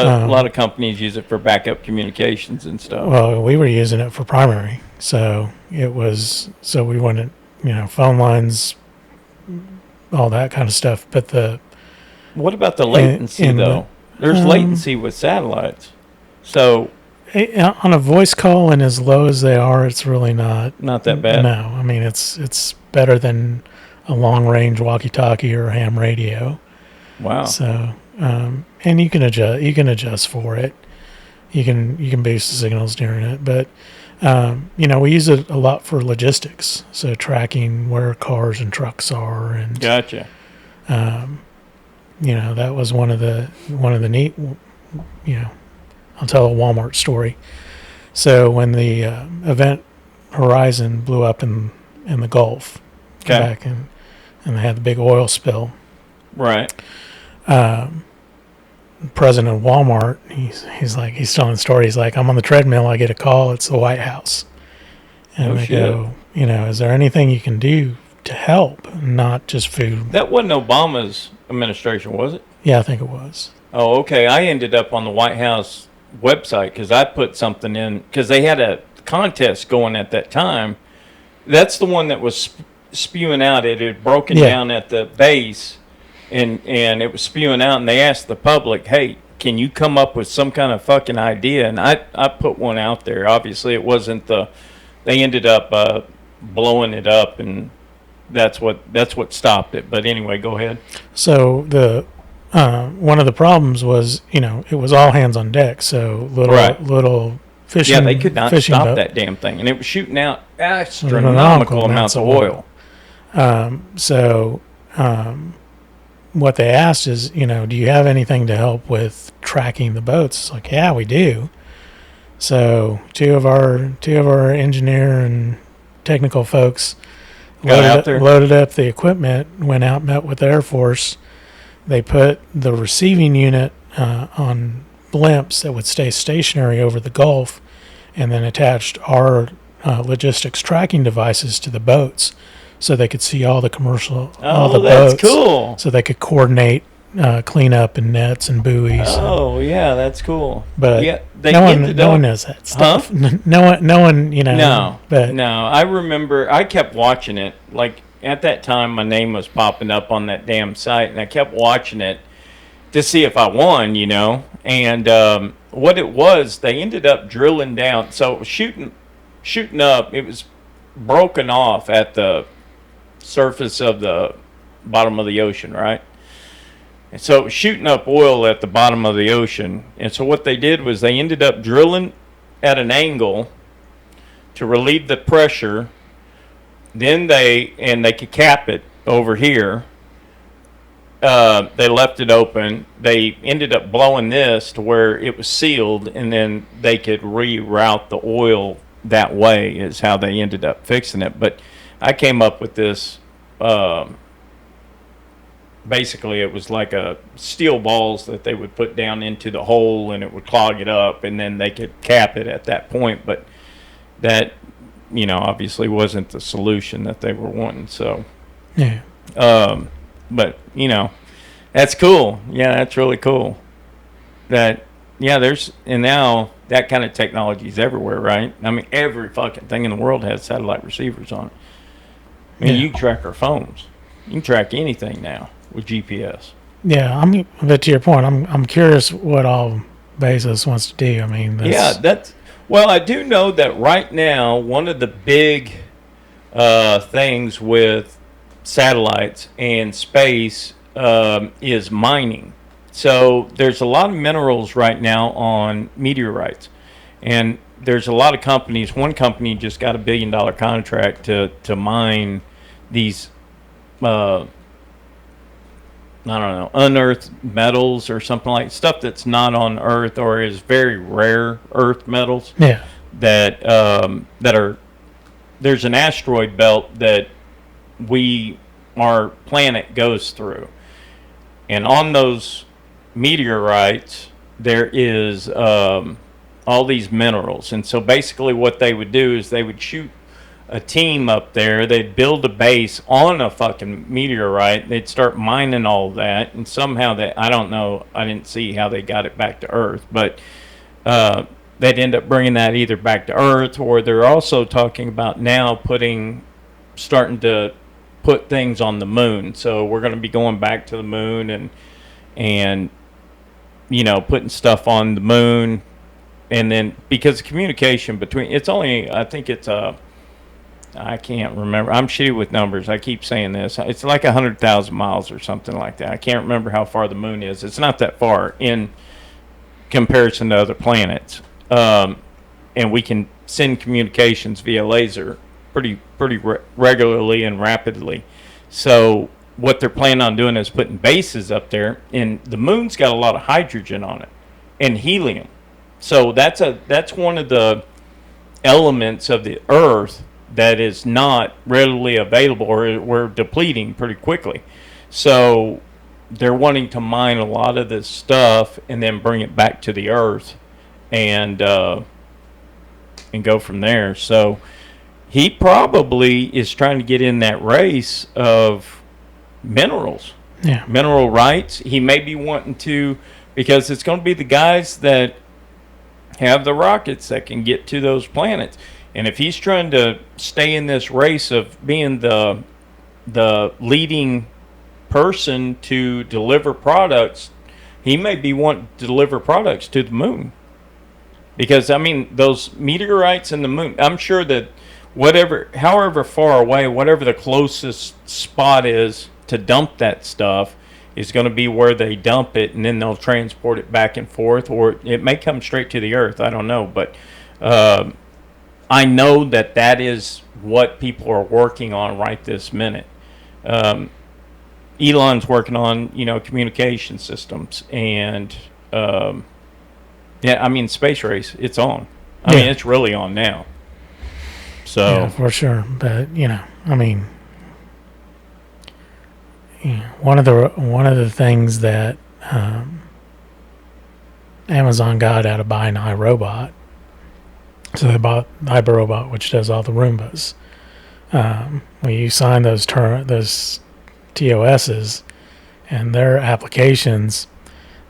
S1: of companies use it for backup communications and stuff.
S3: Well, we were using it for primary, so we wouldn't, phone lines, all that kind of stuff. But
S1: What about the latency, though? There's latency with satellites. So
S3: on a voice call, and as low as they are, it's really not
S1: that bad.
S3: No, I mean it's better than a long range walkie-talkie or ham radio.
S1: Wow.
S3: So and you can adjust for it. You can boost the signals during it, but we use it a lot for logistics, so tracking where cars and trucks are, and
S1: Gotcha.
S3: that was one of the neat. I'll tell a Walmart story. So when the Event Horizon blew up in the Gulf,
S1: Okay.
S3: back in, and they had the big oil spill,
S1: Right.
S3: president of Walmart, he's telling the story. He's like, I'm on the treadmill. I get a call. It's the White House, and
S1: Oh,
S3: they
S1: shit.
S3: go, is there anything you can do to help, not just food?
S1: That wasn't Obama's administration, was it?
S3: Yeah, I think it was.
S1: Oh, okay. I ended up on the White House website because I put something in because they had a contest going at that time. That's the one that was spewing out. It had broken
S3: Yeah.
S1: down at the base, and it was spewing out. And they asked the public, "Hey, can you come up with some kind of fucking idea?" And I put one out there. Obviously, it wasn't the. They ended up blowing it up, and that's what stopped it. But anyway, go ahead.
S3: So the one of the problems was, it was all hands on deck. So little fishing.
S1: Yeah, they could not
S3: fishing
S1: stop
S3: boat.
S1: that damn thing, and it was shooting out astronomical amounts of oil.
S3: What they asked is, do you have anything to help with tracking the boats? It's like, yeah, we do. So two of our engineer and technical folks loaded up the equipment, went out, met with the Air Force. They put the receiving unit on blimps that would stay stationary over the Gulf, and then attached our logistics tracking devices to the boats, so they could see all the
S1: That's
S3: boats.
S1: cool.
S3: So they could coordinate cleanup and nets and buoys.
S1: Oh yeah, that's cool.
S3: But
S1: yeah, they
S3: no
S1: ended
S3: one
S1: up-
S3: knows that stuff.
S1: Huh?
S3: No one,
S1: No,
S3: But
S1: no. I remember I kept watching it. Like at that time, my name was popping up on that damn site, and I kept watching it to see if I won, And what it was, they ended up drilling down. So it was shooting up. It was broken off at the surface of the bottom of the ocean, right? And so it was shooting up oil at the bottom of the ocean. And so what they did was they ended up drilling at an angle to relieve the pressure. Then they could cap it over here. They left it open. They ended up blowing this to where it was sealed, and then they could reroute the oil that way is how they ended up fixing it. But I came up with this. Basically, it was like a steel balls that they would put down into the hole, and it would clog it up, and then they could cap it at that point. But that, obviously wasn't the solution that they were wanting. So,
S3: yeah,
S1: but that's cool. Yeah, that's really cool. And now that kind of technology is everywhere, right? I mean, every fucking thing in the world has satellite receivers on it. I mean, you can track our phones. You can track anything now with GPS.
S3: yeah. But to your point, I'm curious what all Bezos wants to do. I mean,
S1: well, I do know that right now one of the big things with satellites and space is mining. So there's a lot of minerals right now on meteorites, and there's a lot of companies. One company just got $1 billion contract to mine these unearthed metals or something like stuff that's not on Earth or is very rare earth metals.
S3: Yeah.
S1: That are there's an asteroid belt that our planet goes through, and on those meteorites there is all these minerals. And so basically what they would do is they would shoot a team up there. They'd build a base on a fucking meteorite. They'd start mining all that, and somehow I don't know. I didn't see how they got it back to Earth, but they'd end up bringing that either back to Earth, or they're also talking about now starting to put things on the moon. So we're going to be going back to the moon and putting stuff on the moon, and then because communication between I think it's I can't remember. I'm shitty with numbers. I keep saying this. It's like 100,000 miles or something like that. I can't remember how far the moon is. It's not that far in comparison to other planets. And we can send communications via laser pretty regularly and rapidly. So what they're planning on doing is putting bases up there, and the moon's got a lot of hydrogen on it and helium. So that's one of the elements of the Earth that is not readily available, or we're depleting pretty quickly. So they're wanting to mine a lot of this stuff and then bring it back to the Earth and go from there. So he probably is trying to get in that race of minerals.
S3: Yeah.
S1: Mineral rights. He may be wanting to, because it's going to be the guys that have the rockets that can get to those planets. And if he's trying to stay in this race of being the leading person to deliver products, he may be wanting to deliver products to the moon. Because, I mean, those meteorites and the moon, I'm sure that however far away, whatever the closest spot is to dump that stuff is going to be where they dump it, and then they'll transport it back and forth, or it may come straight to the Earth. I don't know, but I know that is what people are working on right this minute. Elon's working on, communication systems, and yeah, I mean, space race, it's on. I mean, it's really on now. So
S3: yeah, for sure. But I mean, one of the things that Amazon got out of buying iRobot, so they bought iRobot, which does all the Roombas. When you sign those TOSs and their applications,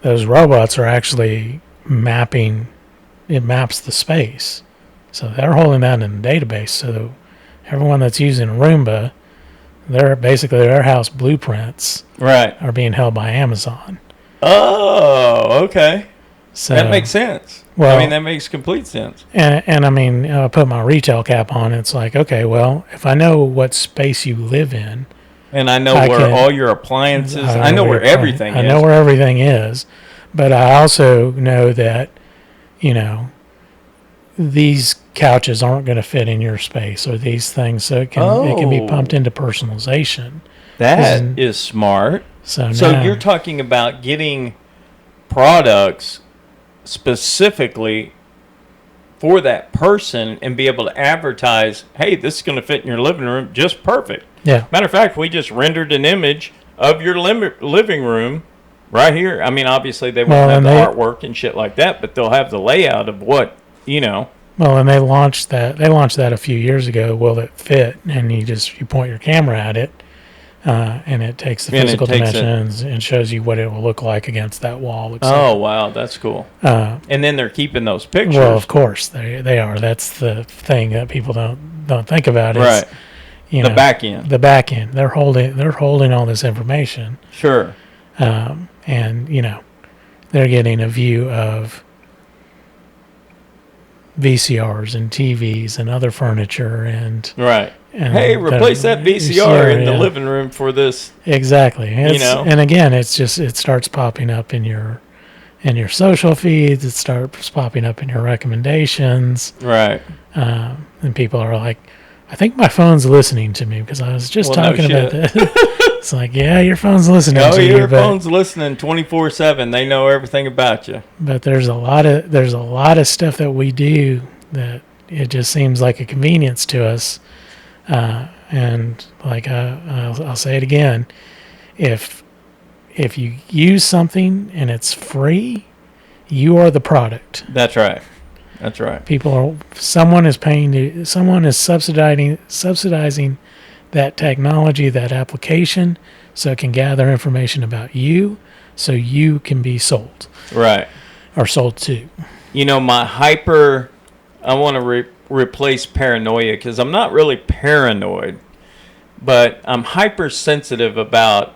S3: those robots are actually maps the space. So they're holding that in a database. So everyone that's using a Roomba, their house blueprints are being held by Amazon.
S1: Oh, okay.
S3: So
S1: that makes sense. Well, I mean, that makes complete sense.
S3: And I mean, I put my retail cap on. It's like, okay, well, if I know what space you live in,
S1: and I know where all your appliances, I know where everything is.
S3: I know where everything is, but I also know that, these couches aren't going to fit in your space, or these things, so it can be pumped into personalization.
S1: That is smart. So you're talking about getting products specifically for that person and be able to advertise, hey, this is going to fit in your living room just perfect.
S3: Yeah.
S1: Matter of fact, we just rendered an image of your living room right here. I mean, obviously they won't have the artwork and shit like that, but they'll have the layout of what,
S3: Well, and they launched that a few years ago. Will it fit? And you point your camera at it, and it takes the physical dimensions and shows you what it will look like against that wall.
S1: Oh, wow, that's cool. And then they're keeping those pictures.
S3: Well, of course they are. That's the thing that people don't think about. Is,
S1: right. The back end.
S3: The back end. They're holding all this information.
S1: Sure.
S3: And they're getting a view of VCRs and TVs and other furniture and
S1: right. And hey, replace that VCR in the living room for this.
S3: Exactly. And again, it starts popping up in your social feeds. It starts popping up in your recommendations.
S1: Right.
S3: And people are like, I think my phone's listening to me, because I was just talking about that. It's like, yeah, your phone's listening to you.
S1: Your phone's listening 24/7. They know everything about you.
S3: But there's a lot of stuff that we do that it just seems like a convenience to us. And like I'll say it again, if you use something and it's free, you are the product.
S1: That's right. That's right.
S3: Someone is subsidizing that technology, that application, so it can gather information about you, so you can be sold.
S1: Right.
S3: Or sold to.
S1: I want to replace paranoia, because I'm not really paranoid, but I'm hypersensitive about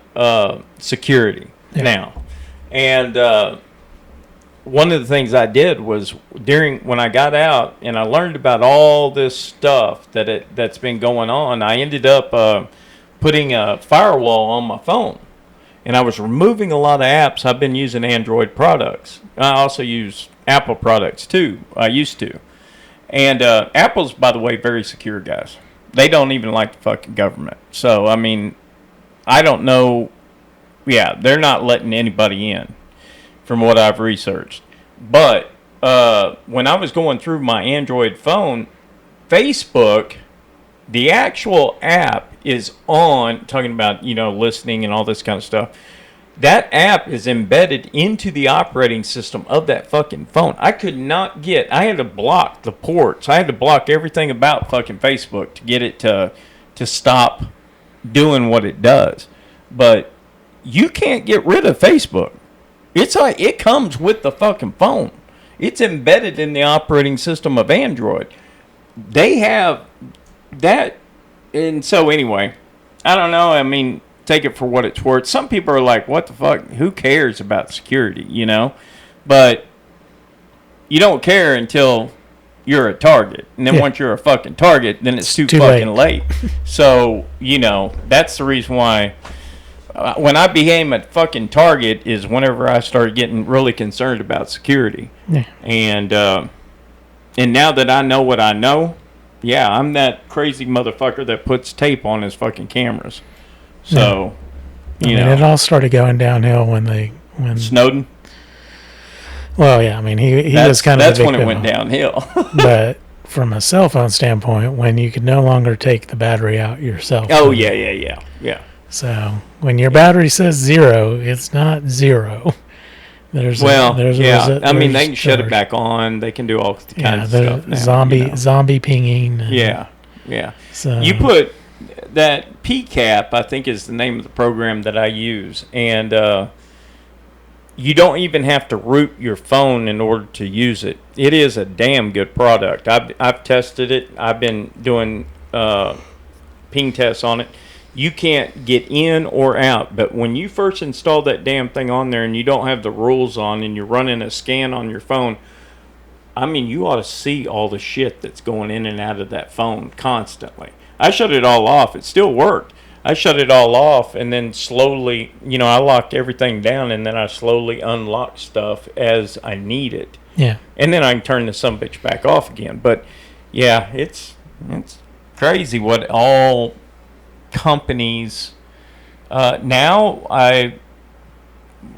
S1: security now. And one of the things I did was when I got out and I learned about all this stuff that's been going on, I ended up putting a firewall on my phone. And I was removing a lot of apps. I've been using Android products. I also use Apple products too. I used to. And Apple's, by the way, very secure, guys. They don't even like the fucking government. So, I mean, I don't know. Yeah, they're not letting anybody in, from what I've researched. But when I was going through my Android phone, Facebook, the actual app is on, talking about, listening and all this kind of stuff. That app is embedded into the operating system of that fucking phone. I had to block the ports. I had to block everything about fucking Facebook to get it to stop doing what it does. But you can't get rid of Facebook. It's like it comes with the fucking phone. It's embedded in the operating system of Android. They have that. And so anyway, I don't know. I mean, take it for what it's worth. Some people are like, what the fuck? Who cares about security, But you don't care until you're a target. And then once you're a fucking target, then it's too fucking late. So, that's the reason why when I became a fucking target is whenever I started getting really concerned about security. Yeah. And now that I know what I know, yeah, I'm that crazy motherfucker that puts tape on his fucking cameras. So,
S3: it all started going downhill when
S1: Snowden.
S3: Well, yeah, I mean, he was kind of
S1: that's when it went downhill.
S3: But from a cell phone standpoint, when you could no longer take the battery out yourself.
S1: Oh yeah.
S3: So when your battery says 0, it's not 0.
S1: They can shut it back on. They can do all kinds of stuff now.
S3: Zombie pinging.
S1: Yeah. So you put that PCAP, I think is the name of the program that I use, and you don't even have to root your phone in order to use it. It is a damn good product. I've tested it. I've been doing ping tests on it. You can't get in or out, but when you first install that damn thing on there and you don't have the rules on and you're running a scan on your phone, I mean, you ought to see all the shit that's going in and out of that phone constantly. I shut it all off. It still worked. I shut it all off and then slowly, I locked everything down and then I slowly unlocked stuff as I need it.
S3: Yeah. And
S1: then I can turn the sumbitch back off again. But, yeah, it's crazy what all companies now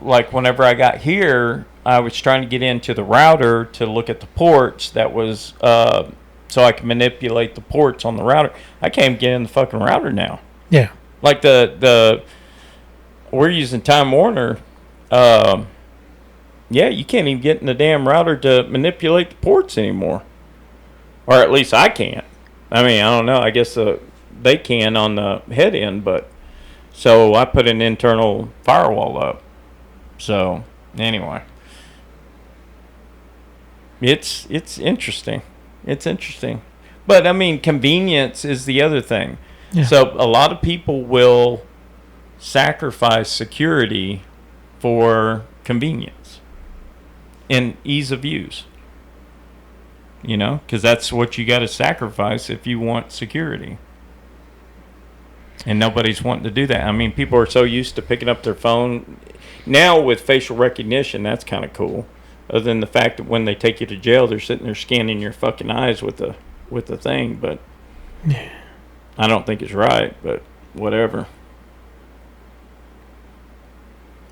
S1: whenever I got here, I was trying to get into the router to look at the ports that was so I could manipulate the ports on the router. I can't get in the fucking router now.
S3: Yeah.
S1: Like we're using Time Warner. You can't even get in the damn router to manipulate the ports anymore. Or at least I can't. I mean, I don't know. I guess they can on the head end, but so I put an internal firewall up. So anyway, it's interesting. It's interesting, but I mean, convenience is the other thing. Yeah. So a lot of people will sacrifice security for convenience and ease of use. Because that's what you got to sacrifice if you want security. And nobody's wanting to do that. I mean, people are so used to picking up their phone. Now with facial recognition, that's kind of cool. Other than the fact that when they take you to jail, they're sitting there scanning your fucking eyes with the thing. But I don't think it's right, but whatever.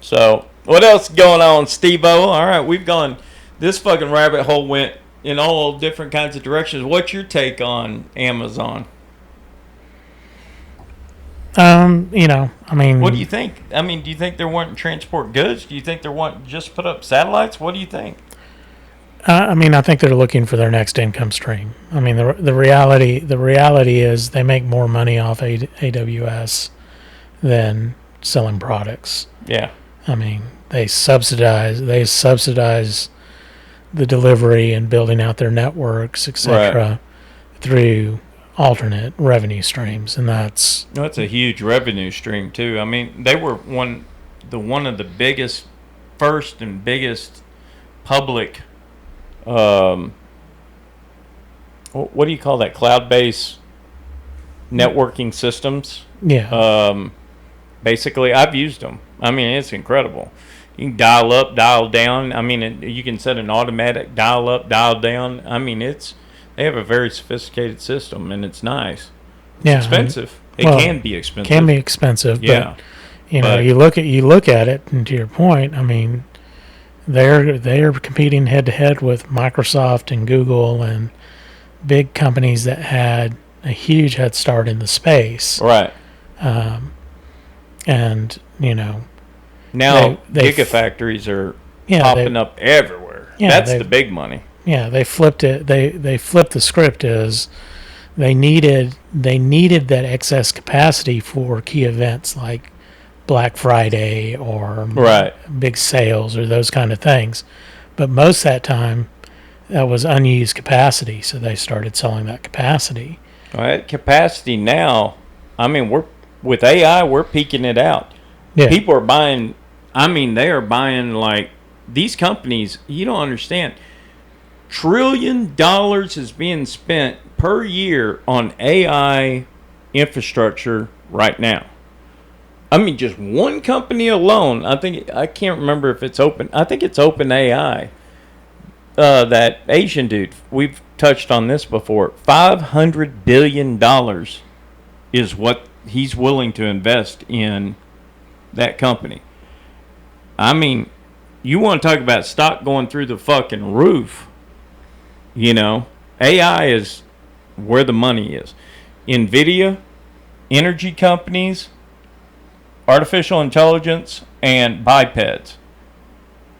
S1: So, what else is going on, Steve-O? All right, we've gone. This fucking rabbit hole went in all different kinds of directions. What's your take on Amazon?
S3: I mean...
S1: What do you think? I mean, do you think they're wanting to transport goods? Do you think they're wanting to just put up satellites? What do you think?
S3: I mean, I think they're looking for their next income stream. I mean, the reality is they make more money off AWS than selling products.
S1: Yeah.
S3: I mean, they subsidize the delivery and building out their networks, etc., through alternate revenue streams, and that's
S1: No, it's a huge revenue stream too. I mean, they were one of the biggest, first and biggest public. What do you call that? Cloud-based networking systems.
S3: yeah,
S1: Basically, I've used them. I mean, it's incredible. You can dial up, dial down. I mean, you can set an automatic dial up, dial down. I mean, they have a very sophisticated system, and it's nice.
S3: yeah,
S1: Expensive.
S3: well,
S1: It can be expensive.
S3: can be expensive,
S1: Yeah.
S3: but you know,
S1: but-
S3: you look at it, and to your point, I mean, they're competing head to head with Microsoft and Google and big companies that had a huge head start in the space.
S1: Right.
S3: And you know,
S1: Now,
S3: they
S1: gigafactories are
S3: yeah,
S1: popping up everywhere.
S3: Yeah,
S1: That's
S3: they-
S1: the big money.
S3: yeah, they flipped it. They flipped the script as they needed that excess capacity for key events like Black Friday or
S1: Right.
S3: big sales or those kind of things. But most of that time, that was unused capacity, so they started selling that capacity.
S1: All right. Capacity now, I mean, with AI, we're peaking it out.
S3: Yeah,
S1: People are buying, I mean, they are buying like these companies, you don't understand. $1 trillion is being spent per year on AI infrastructure right now. I mean, just one company alone. I can't remember if it's open. I think it's OpenAI. That Asian dude. We've touched on this before. $500 billion is what he's willing to invest in that company. I mean, you want to talk about stock going through the fucking roof. You know, AI is where the money is. NVIDIA, energy companies, artificial intelligence, and bipeds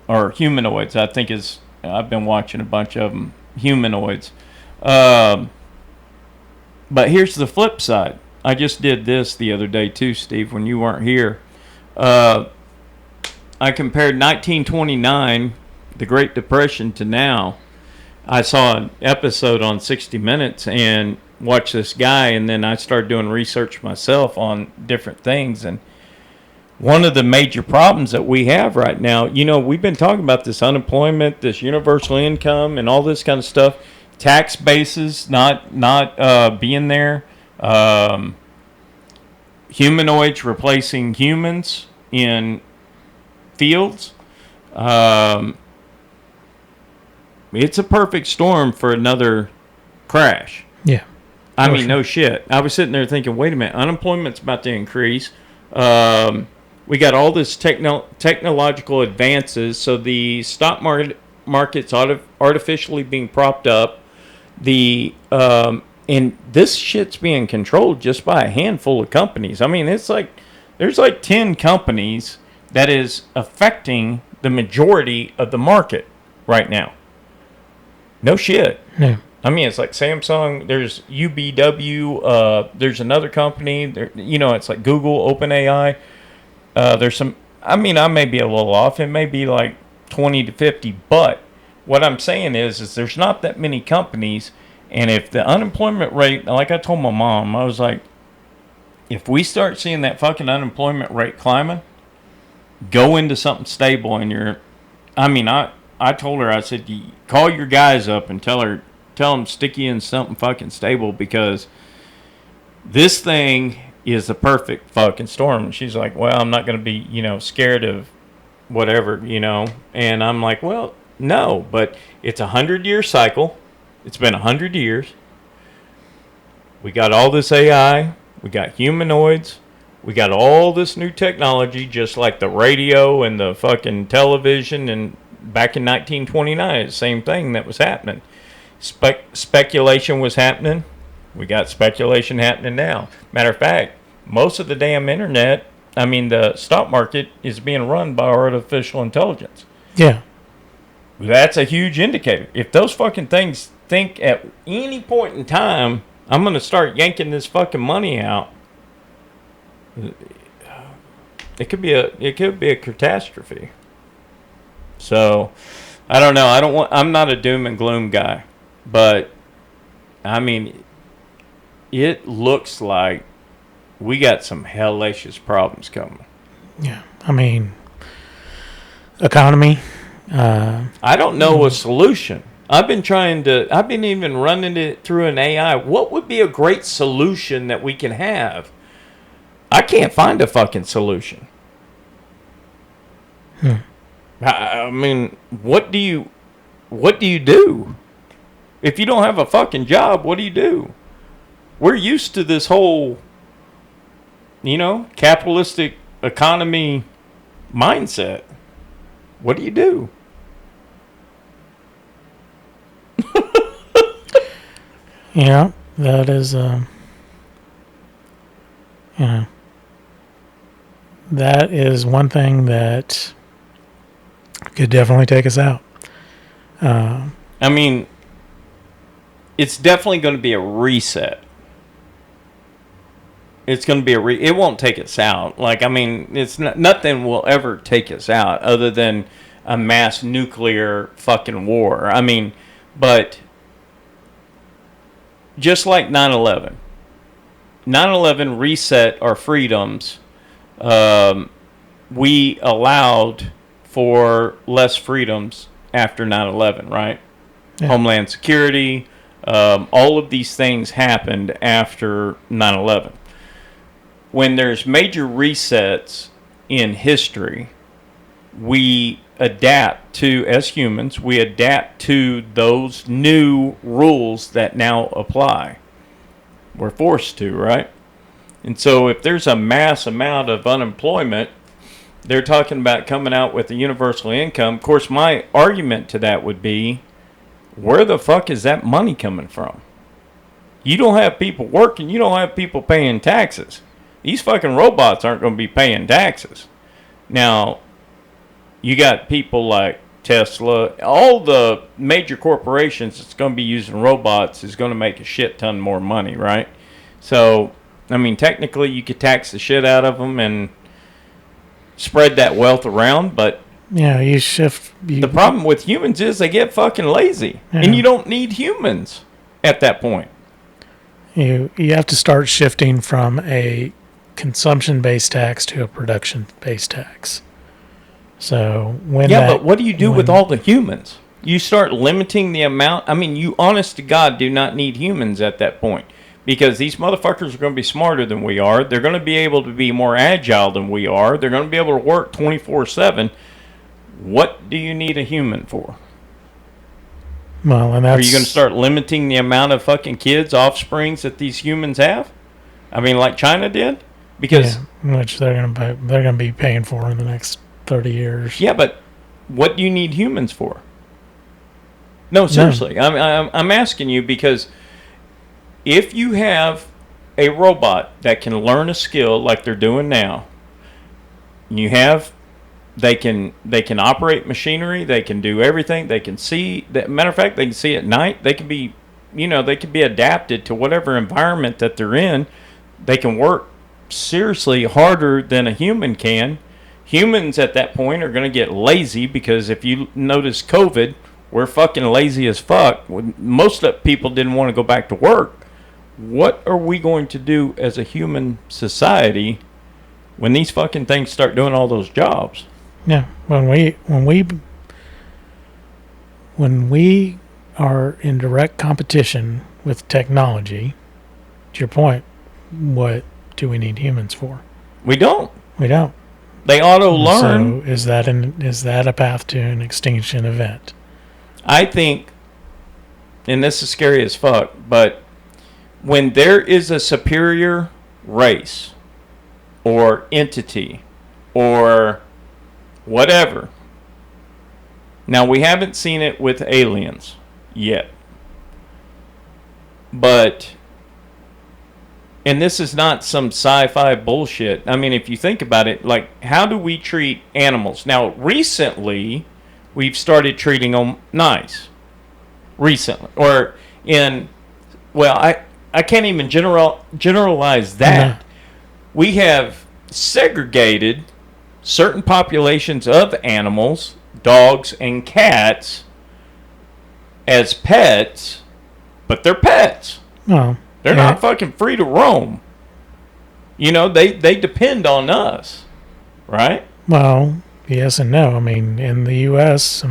S1: or humanoids. I think I've been watching a bunch of them. Humanoids. But here's the flip side. I just did this the other day too, Steve, when you weren't here. I compared 1929, the Great Depression, to now. I saw an episode on 60 Minutes and watched this guy, and then I started doing research myself on different things. And one of the major problems that we have right now, you know, we've been talking about this unemployment, this universal income, and all this kind of stuff. Tax bases not being there. Humanoids replacing humans in fields. It's a perfect storm for another crash.
S3: yeah,
S1: I
S3: For
S1: mean,
S3: sure.
S1: no shit. I was sitting there thinking, wait a minute, unemployment's about to increase. We got all this technological advances, so the stock market's artificially being propped up. And this shit's being controlled just by a handful of companies. I mean, it's like there's like 10 companies that is affecting the majority of the market right now. No shit.
S3: no,
S1: I mean, it's like Samsung. There's UBW. There's another company. It's like Google, OpenAI. There's some. I mean, I may be a little off. It may be like 20 to 50. But what I'm saying is there's not that many companies. And if the unemployment rate, like I told my mom, I was like, if we start seeing that fucking unemployment rate climbing, go into something stable. And I told her, I said, call your guys up and tell them stick you in something fucking stable, because this thing is the perfect fucking storm. And she's like, well, I'm not going to be, scared of whatever, And I'm like, well, no, but it's a 100-year cycle. It's been 100 years. We got all this AI. We got humanoids. We got all this new technology, just like the radio and the fucking television. And back in 1929, it's the same thing that was happening. Speculation was happening. We got speculation happening now. Matter of fact, most of the damn internet, the stock market is being run by artificial intelligence.
S3: yeah,
S1: That's a huge indicator. If those fucking things think at any point in time, I'm going to start yanking this fucking money out, it could be a catastrophe. So, I don't know. I'm not a doom and gloom guy, but I mean, it looks like we got some hellacious problems coming.
S3: Yeah, I mean, economy.
S1: I don't know a solution. I've been even running it through an AI. What would be a great solution that we can have? I can't find a fucking solution. I mean, what do you do? If you don't have a fucking job, what do you do? We're used to this whole, capitalistic economy mindset. What do you do?
S3: Yeah, that is, that is one thing that could definitely take us out.
S1: I mean, it's definitely going to be a reset. It's going to be it won't take us out. Like, I mean, nothing will ever take us out other than a mass nuclear fucking war. I mean, but just like 9/11. 9/11 reset our freedoms. We allowed for less freedoms after 9/11, right? Yeah. Homeland Security, all of these things happened after 9/11. When there's major resets in history, we adapt to, as humans, we adapt to those new rules that now apply. We're forced to, right? And so if there's a mass amount of unemployment, they're talking about coming out with a universal income. Of course, my argument to that would be, where the fuck is that money coming from? You don't have people working. You don't have people paying taxes. These fucking robots aren't going to be paying taxes. Now, you got people like Tesla. All the major corporations that's going to be using robots is going to make a shit ton more money, right? So, I mean, technically you could tax the shit out of them and spread that wealth around, but
S3: yeah,
S1: the problem with humans is they get fucking lazy, and you don't need humans at that point.
S3: You have to start shifting from a consumption-based tax to a production-based tax. So
S1: but what do you do with all the humans? You start limiting the amount. I mean, you honest to God do not need humans at that point, because these motherfuckers are going to be smarter than we are. They're going to be able to be more agile than we are. They're going to be able to work 24/7. What do you need a human for?
S3: Well, and
S1: are you going to start limiting the amount of fucking kids, offsprings that these humans have? I mean, like China did, because
S3: which they're going to be paying for in the next 30 years.
S1: Yeah, but what do you need humans for? No, seriously. No. I'm asking you, because if you have a robot that can learn a skill like they're doing now, they can operate machinery, they can do everything, they can see. Matter of fact, they can see at night. They can be, they can be adapted to whatever environment that they're in. They can work seriously harder than a human can. Humans at that point are going to get lazy, because if you notice COVID, we're fucking lazy as fuck. Most of the people didn't want to go back to work. What are we going to do as a human society when these fucking things start doing all those jobs?
S3: Yeah, when we are in direct competition with technology, to your point, what do we need humans for?
S1: We don't. They auto learn.
S3: So is that a path to an extinction event?
S1: I think, and this is scary as fuck, but when there is a superior race or entity or whatever, now we haven't seen it with aliens yet, but, and this is not some sci-fi bullshit. I mean, if you think about it, like, how do we treat animals? Now, recently, we've started treating them nice recently. Or I can't even generalize that. We have segregated certain populations of animals, dogs and cats, as pets, but they're pets.
S3: Well,
S1: they're not fucking free to roam. You know, they depend on us, right?
S3: Well, yes and no. I mean, in the U.S.,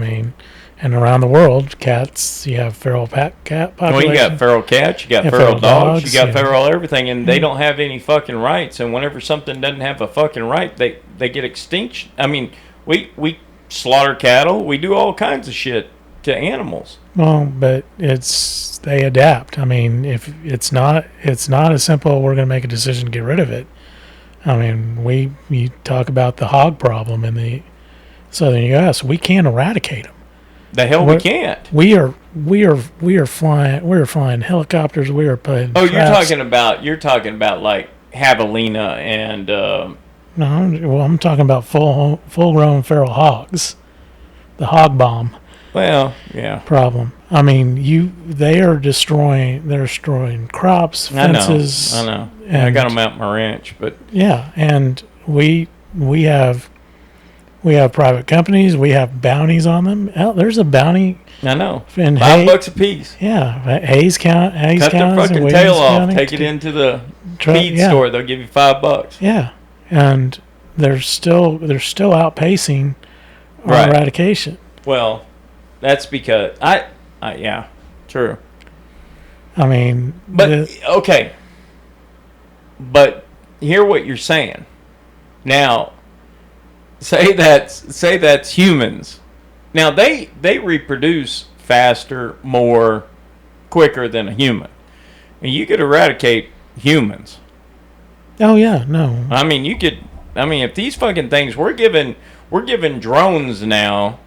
S3: and around the world, cats, you have feral cat population.
S1: Well, you got feral cats, you got feral dogs, you got feral everything, and they don't have any fucking rights. And whenever something doesn't have a fucking right, they get extinction. I mean, we slaughter cattle, we do all kinds of shit to animals.
S3: Well, but they adapt. I mean, if it's not as simple, we're going to make a decision to get rid of it. I mean, you talk about the hog problem in the southern U.S. We can't eradicate them.
S1: The hell we can't.
S3: We are flying helicopters. We are putting.
S1: Oh,
S3: traps.
S1: you're talking about like javelina and.
S3: No, I'm talking about full grown feral hogs. The hog bomb.
S1: Well, yeah.
S3: Problem. I mean, they're destroying crops, fences.
S1: I know. I got them out my ranch, but
S3: yeah, and we have private companies. We have bounties on them. There's a bounty.
S1: I know.
S3: In
S1: $5 a piece.
S3: Yeah, Hayes County.
S1: Cut their fucking tail off. Take it into the feed store. They'll give you $5.
S3: Yeah, and they're still outpacing our eradication.
S1: Well, that's because yeah, true.
S3: I mean,
S1: but okay. But hear what you're saying. Now, say that's humans. Now they reproduce faster, quicker than a human. And you could eradicate humans.
S3: Oh yeah, no.
S1: I mean, if these fucking things we're giving drones now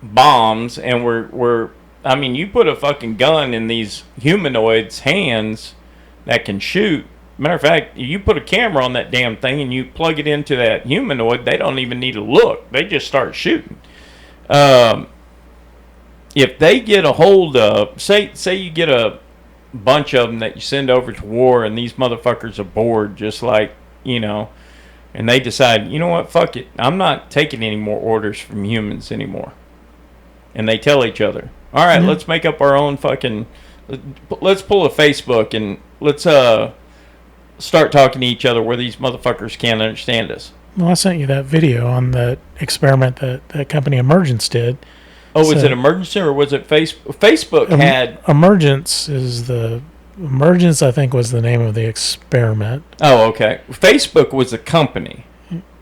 S1: bombs, and you put a fucking gun in these humanoids' hands that can shoot. Matter of fact, you put a camera on that damn thing and you plug it into that humanoid, they don't even need to look. They just start shooting. If they get a hold of, say you get a bunch of them that you send over to war, and these motherfuckers are bored, just like, and they decide, you know what, fuck it, I'm not taking any more orders from humans anymore. And they tell each other, all right, let's make up our own fucking, let's pull a Facebook and let's start talking to each other where these motherfuckers can't understand us.
S3: Well, I sent you that video on the experiment that company Emergence did.
S1: Oh, was it Emergence or was it Facebook? Facebook had...
S3: Emergence, I think, was the name of the experiment.
S1: Oh, okay. Facebook was a company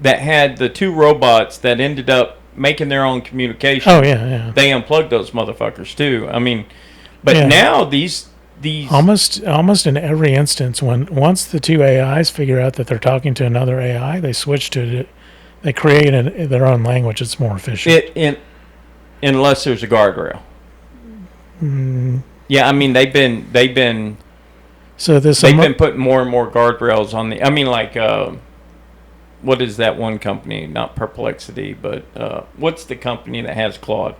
S1: that had the two robots that ended up making their own communication.
S3: Oh, yeah.
S1: They unplugged those motherfuckers, too. I mean, but now these...
S3: Almost in every instance, once the two AIs figure out that they're talking to another AI, they switch to it. They create their own language. It's more efficient.
S1: Unless there's a guardrail. Yeah, I mean they've been been putting more and more guardrails on the. I mean, like what is that one company? Not Perplexity, but what's the company that has Claude?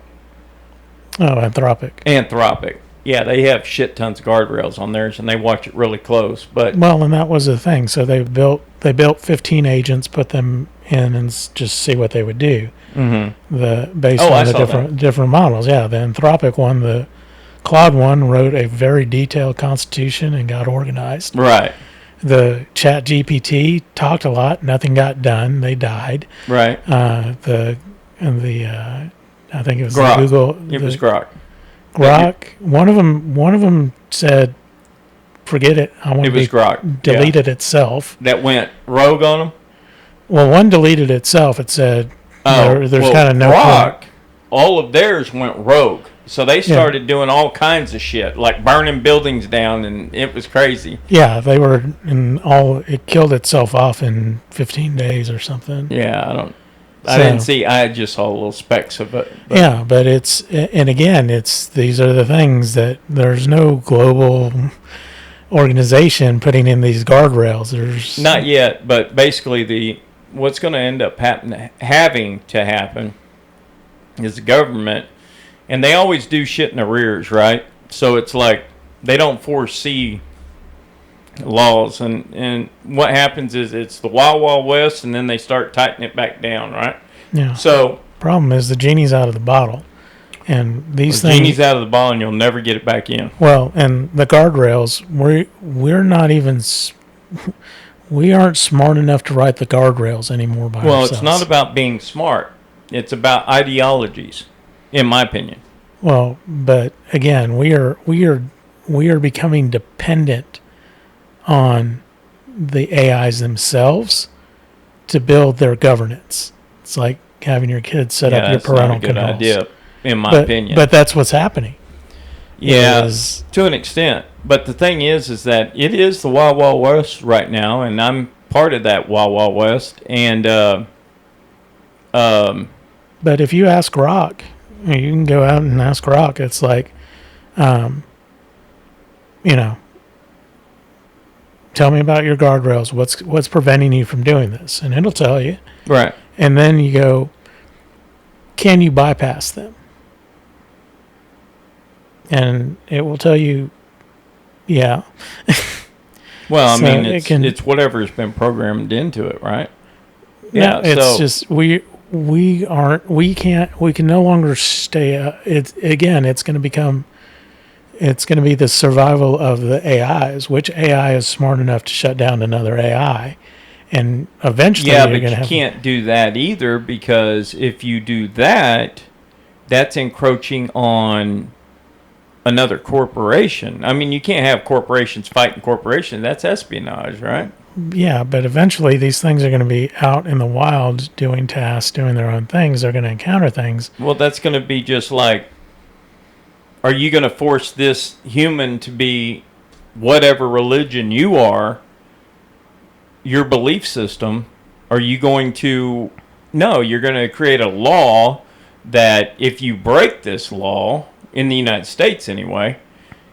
S3: Oh, Anthropic.
S1: Yeah, they have shit tons of guardrails on theirs, and they watch it really close. But
S3: and that was the thing. So they built 15 agents, put them in, and just see what they would do. Mm-hmm. Based on the different models. Yeah, the Anthropic one, the Claude one, wrote a very detailed constitution and got organized.
S1: Right.
S3: The Chat GPT talked a lot. Nothing got done. They died.
S1: Right.
S3: I think it was
S1: Grok.
S3: Google.
S1: It was Grok.
S3: Grok. One of them said, "Forget it. I want
S1: it was Grok.
S3: Deleted itself."
S1: That went rogue on them.
S3: Well, one deleted itself. It said, "There's kind of no
S1: Grok." All of theirs went rogue, so they started doing all kinds of shit, like burning buildings down, and it was crazy.
S3: Yeah, they were it killed itself off in 15 days or something.
S1: Yeah, I didn't see. I just saw little specks of it.
S3: Yeah, but these are the things that there's no global organization putting in these guardrails. There's
S1: not yet, but basically what's going to end up having to happen is the government, and they always do shit in arrears, right? So it's like they don't foresee laws, and what happens is it's the wild wild west, and then they start tightening it back down, right?
S3: Yeah.
S1: So
S3: Problem is the genie's out of the bottle, and these
S1: the
S3: things.
S1: genie's out of the bottle, and you'll never get it back in.
S3: Well, and the guardrails, we're not even. We aren't smart enough to write the guardrails anymore by
S1: Well,
S3: ourselves.
S1: it's not about being smart. It's about ideologies, in my opinion.
S3: Well, but again, we are becoming dependent on the AIs themselves to build their governance. It's like having your kids set up your
S1: that's not
S3: parental
S1: a good
S3: controls.
S1: idea, in my
S3: but,
S1: opinion.
S3: But that's what's happening.
S1: Yeah,
S3: Is-
S1: to an extent. But the thing is that it is the Wild Wild West right now, and I'm part of that Wild Wild West. And
S3: But if you ask Rock, you can go out and ask Rock. It's like, you know, tell me about your guardrails. What's preventing you from doing this? And it'll tell you.
S1: right,
S3: And then you go, can you bypass them? And it will tell you, yeah.
S1: well,
S3: So
S1: I mean,
S3: it can-
S1: it's whatever's been programmed into it, right?
S3: No, it's
S1: so,
S3: just we can no longer stay. It's going to be the survival of the AIs. Which AI is smart enough to shut down another AI, and eventually
S1: yeah,
S3: you're
S1: but
S3: going to
S1: you
S3: have.
S1: can't do that either, because if you do that, that's encroaching on another corporation. I mean, you can't have corporations fighting corporations. That's espionage, right?
S3: Yeah, but eventually these things are going to be out in the wild doing tasks, doing their own things. They're going to encounter things.
S1: Well, that's going to be just like, are you going to force this human to be whatever religion you are, your belief system? Are you going to, no, you're going to create a law that if you break this law, in the United States anyway,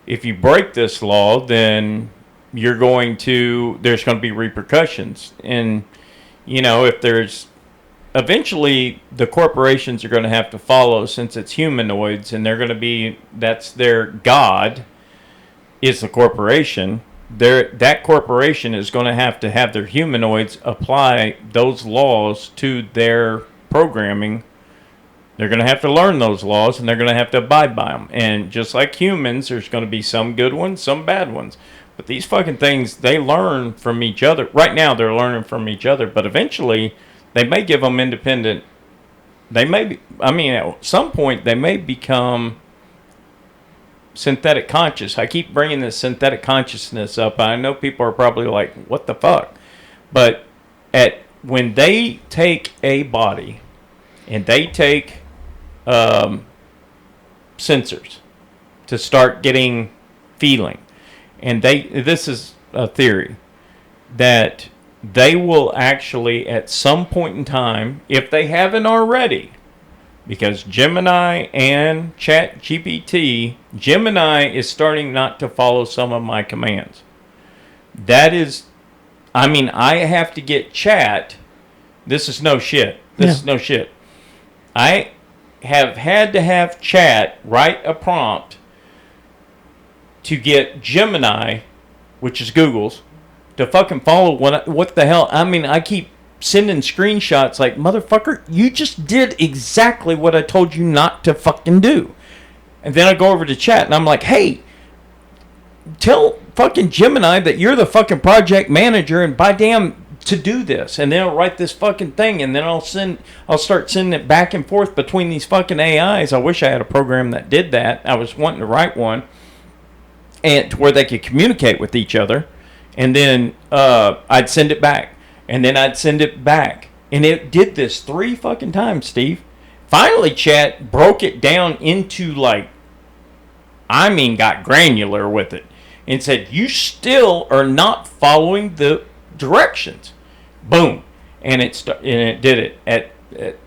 S1: if you break this law, then there's going to be repercussions. And, you know, if there's, eventually the corporations are going to have to follow, since it's humanoids, and they're going to be, that's their god, is the corporation. That corporation is going to have their humanoids apply those laws to their programming. They're going to have to learn those laws, and they're going to have to abide by them. And just like humans, there's going to be some good ones, some bad ones. But these fucking things, they learn from each other. Right now, they're learning from each other. But eventually, they may give them independent. They may be, I mean, at some point, they may become synthetic conscious. I keep bringing this synthetic consciousness up. I know people are probably like, what the fuck? But when they take a body and they take sensors to start getting feeling, and this is a theory that they will actually at some point in time, if they haven't already, because Gemini and ChatGPT, Gemini is starting not to follow some of my commands. That is, I mean, I have to get Chat. This is no shit. This is no shit. I have had to have Chat write a prompt to get Gemini, which is Google's, to fucking follow what the hell. I mean, I keep sending screenshots like, motherfucker, you just did exactly what I told you not to fucking do. And then I go over to Chat and I'm like, hey, tell fucking Gemini that you're the fucking project manager and by damn to do this. And then I'll write this fucking thing, and then I'll start sending it back and forth between these fucking AIs. I wish I had a program that did that. I was wanting to write one, and to where they could communicate with each other. And then I'd send it back, and then I'd send it back, and it did this 3 fucking times, Steve. Finally, Chat broke it down into like, I mean, got granular with it, and said, you still are not following the directions. Boom. And it did it.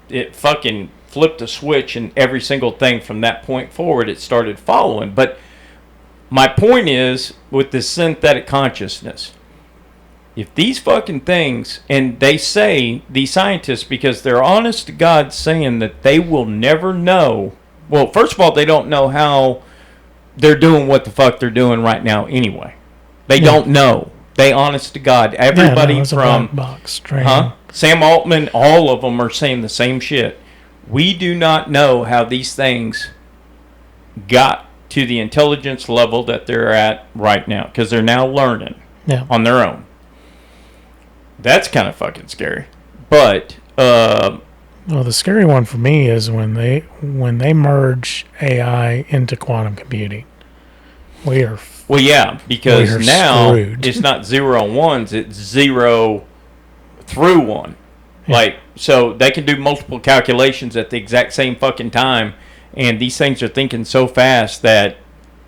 S1: It fucking flipped a switch, and every single thing from that point forward, it started following. But my point is, with this synthetic consciousness, if these fucking things, and they say, these scientists, because they're honest to God saying that they will never know. Well, first of all, they don't know how they're doing what the fuck they're doing right now anyway. They don't know. They honest to God. Everybody from
S3: box
S1: Sam Altman, all of them are saying the same shit. We do not know how these things got to the intelligence level that they're at right now, because they're now learning on their own. That's kind of fucking scary. But
S3: well, the scary one for me is when they merge AI into quantum computing.
S1: Well, yeah, because now
S3: screwed.
S1: It's not 0 and 1s, it's 0 through 1.
S3: Yeah.
S1: Like, so they can do multiple calculations at the exact same fucking time, and these things are thinking so fast that,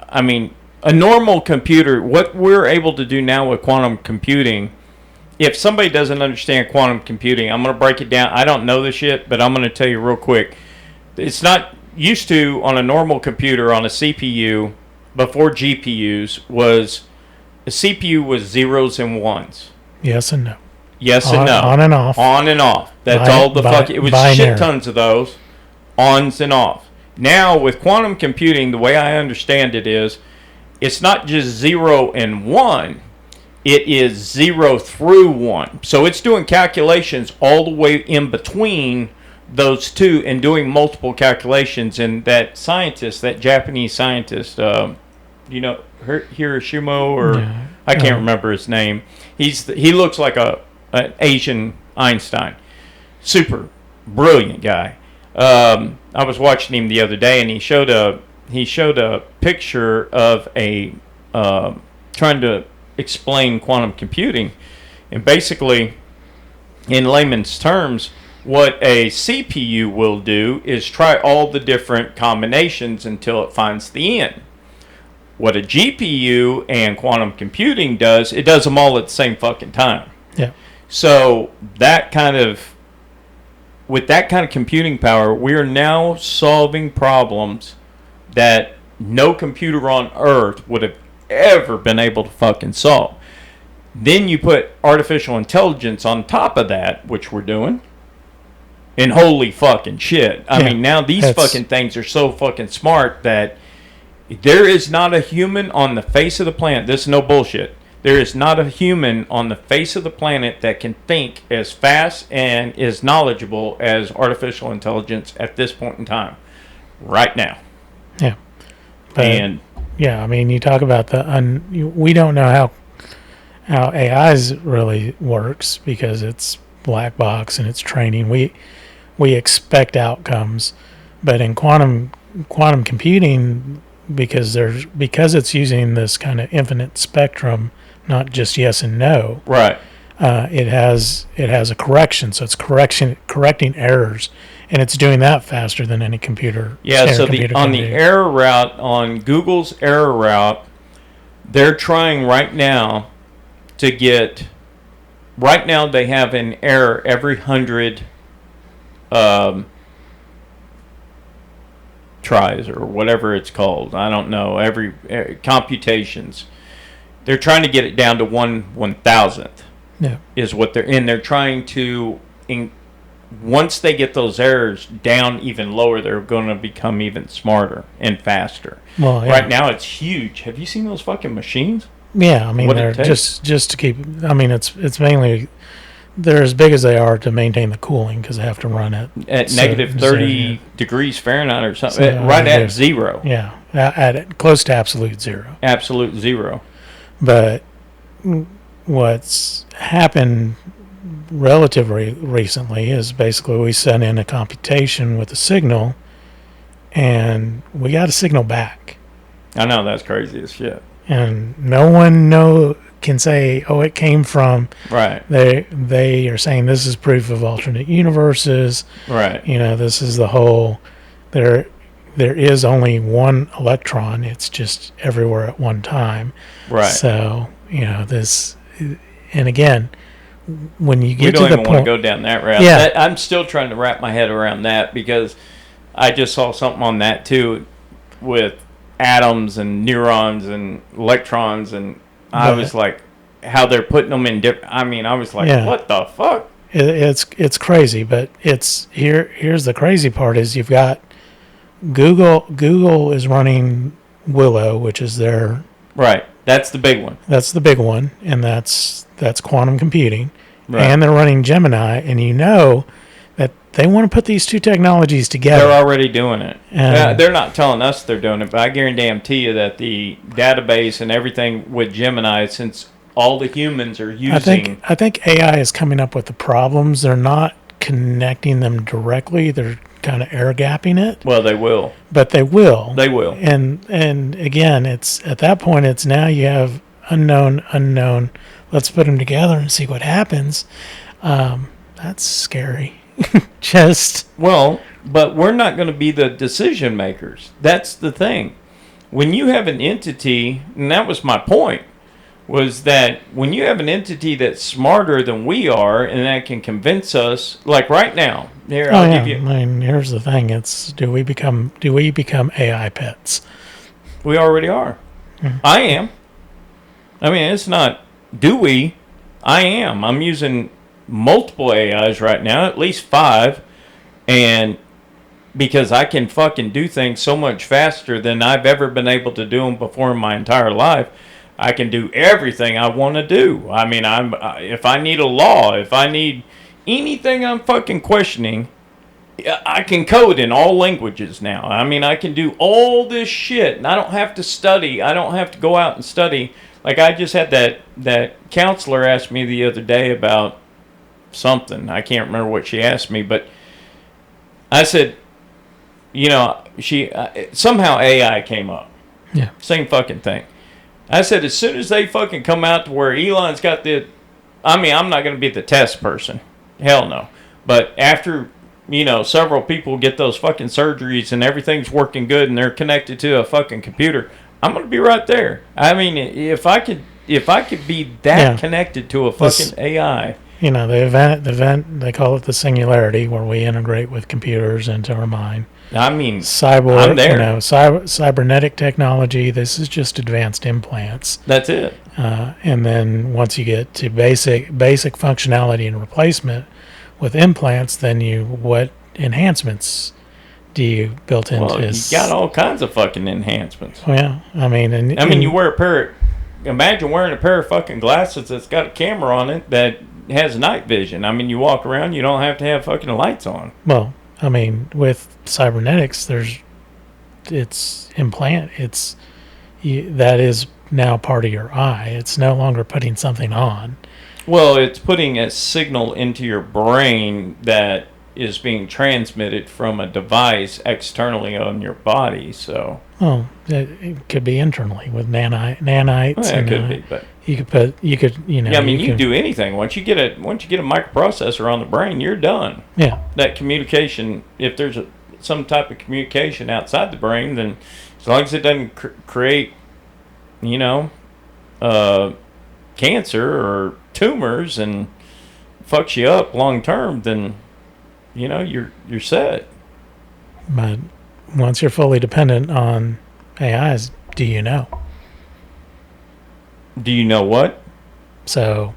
S1: I mean, a normal computer, what we're able to do now with quantum computing, if somebody doesn't understand quantum computing, I'm going to break it down. I don't know this shit, but I'm going to tell you real quick. It's not used to, on a normal computer, on a CPU, before GPUs, was a CPU was 0s and 1s.
S3: Yes and no.
S1: Yes and no.
S3: On and off.
S1: On and off. That's all the fuck. It was
S3: binary.
S1: Shit tons of those. Ons and off. Now, with quantum computing, the way I understand it is, it's not just 0 and 1. It is 0 through 1. So it's doing calculations all the way in between those two and doing multiple calculations. And that scientist, that Japanese scientist, you know, Hiroshima, or I can't remember his name. He looks like an Asian Einstein. Super brilliant guy. I was watching him the other day, and he showed a picture of a trying to explain quantum computing, and basically, in layman's terms, what a CPU will do is try all the different combinations until it finds the end. What a GPU and quantum computing does, it does them all at the same fucking time.
S3: Yeah.
S1: So with that kind of computing power, we are now solving problems that no computer on Earth would have ever been able to fucking solve. Then you put artificial intelligence on top of that, which we're doing, and holy fucking shit. I mean, now these fucking things are so fucking smart that there is not a human on the face of the planet. This is no bullshit. There is not a human on the face of the planet that can think as fast and as knowledgeable as artificial intelligence at this point in time, right now.
S3: Yeah. But, I mean, you talk about we don't know how AI's really works because it's black box and it's training. We expect outcomes, but in quantum computing, because it's using this kind of infinite spectrum, not just yes and no.
S1: Right.
S3: It has a correction, so it's correcting errors, and it's doing that faster than any computer.
S1: Yeah. So on the error route, on Google's error route, they're trying right now to get. Right now, they have an error every 100 tries, or whatever it's called. I don't know. Every computations. They're trying to get it down to 1/1000th.
S3: Yeah.
S1: Is what they're trying to. Once they get those errors down even lower, they're going to become even smarter and faster.
S3: Well, yeah.
S1: Right now, it's huge. Have you seen those fucking machines?
S3: Yeah, I mean, they're just to keep. I mean, it's mainly they're as big as they are to maintain the cooling because they have to run it
S1: at negative 30 degrees Fahrenheit or something, right at zero.
S3: Yeah, at close to absolute zero.
S1: Absolute zero.
S3: But what's happened relatively recently is basically we sent in a computation with a signal, and we got a signal back.
S1: I know, that's crazy as shit.
S3: And no one can say, oh, it came from.
S1: Right.
S3: They are saying this is proof of alternate universes.
S1: Right.
S3: You know, this is the whole. There is only one electron. It's just everywhere at one time.
S1: Right.
S3: So you know this, and again, when you get
S1: to the point, we don't even want to go down that route.
S3: Yeah.
S1: I'm still trying to wrap my head around that because I just saw something on that too, with atoms and neurons and electrons, and I was like, how they're putting them in different. I mean, I was like,
S3: Yeah.
S1: what the fuck?
S3: It's crazy, but here's the crazy part is you've got Google is running Willow, which is their
S1: Right. That's the big one.
S3: that's the big one, and that's quantum computing.
S1: Right.
S3: And they're running Gemini, and you know that they want to put these two technologies together.
S1: They're already doing it. They're not telling us they're doing it, but I guarantee you that the database and everything with Gemini, since all the humans are using.
S3: I think AI is coming up with the problems. They're not connecting them directly. They're kind of air gapping it.
S1: Well, they will.
S3: But they will.
S1: They will.
S3: And again, it's at that point. It's now you have unknown. Let's put them together and see what happens. That's scary.
S1: Well, but we're not going to be the decision makers. That's the thing. When you have an entity, and that was my point, was that when you have an entity that's smarter than we are and that can convince us, like right now, here, I'll give you.
S3: I mean, here's the thing: it's do we become AI pets?
S1: We already are. I am. I mean, it's not. Do we? I am. I'm using multiple AIs right now, at least 5, and because I can fucking do things so much faster than I've ever been able to do them before in my entire life. I can do everything I want to do. I mean, if I need a law, if I need anything I'm fucking questioning, I can code in all languages now. I mean, I can do all this shit, and I don't have to study. I don't have to go out and study. Like, I just had that counselor ask me the other day about something. I can't remember what she asked me, but I said, she somehow AI came up.
S3: Yeah.
S1: Same fucking thing. I said, as soon as they fucking come out to where Elon's got I'm not going to be the test person. Hell no. But after, several people get those fucking surgeries and everything's working good and they're connected to a fucking computer, I'm going to be right there. I mean, if I could be that connected to a fucking AI.
S3: The event, they call it the singularity, where we integrate with computers into our mind.
S1: I mean,
S3: cyborg,
S1: I'm there.
S3: Cybernetic technology. This is just advanced implants.
S1: That's it.
S3: And then once you get to basic functionality and replacement with implants, then what enhancements do you built into?
S1: Well, you got all kinds of fucking enhancements.
S3: Well, I mean,
S1: you wear imagine wearing a pair of fucking glasses that's got a camera on it that has night vision. I mean, you walk around, you don't have to have fucking lights on.
S3: Well, I mean, with cybernetics, it's implant. That is now part of your eye. It's no longer putting something on.
S1: Well, it's putting a signal into your brain that is being transmitted from a device externally on your body. So.
S3: Well, it could be internally with nanites.
S1: Well, it could be, but
S3: you could.
S1: Yeah, I mean, you can do anything once you get a microprocessor on the brain, you're done.
S3: Yeah.
S1: That communication, if there's some type of communication outside the brain, then as long as it doesn't create, cancer or tumors and fucks you up long term, then you're set.
S3: But once you're fully dependent on AIs, do you know?
S1: Do you know what?
S3: So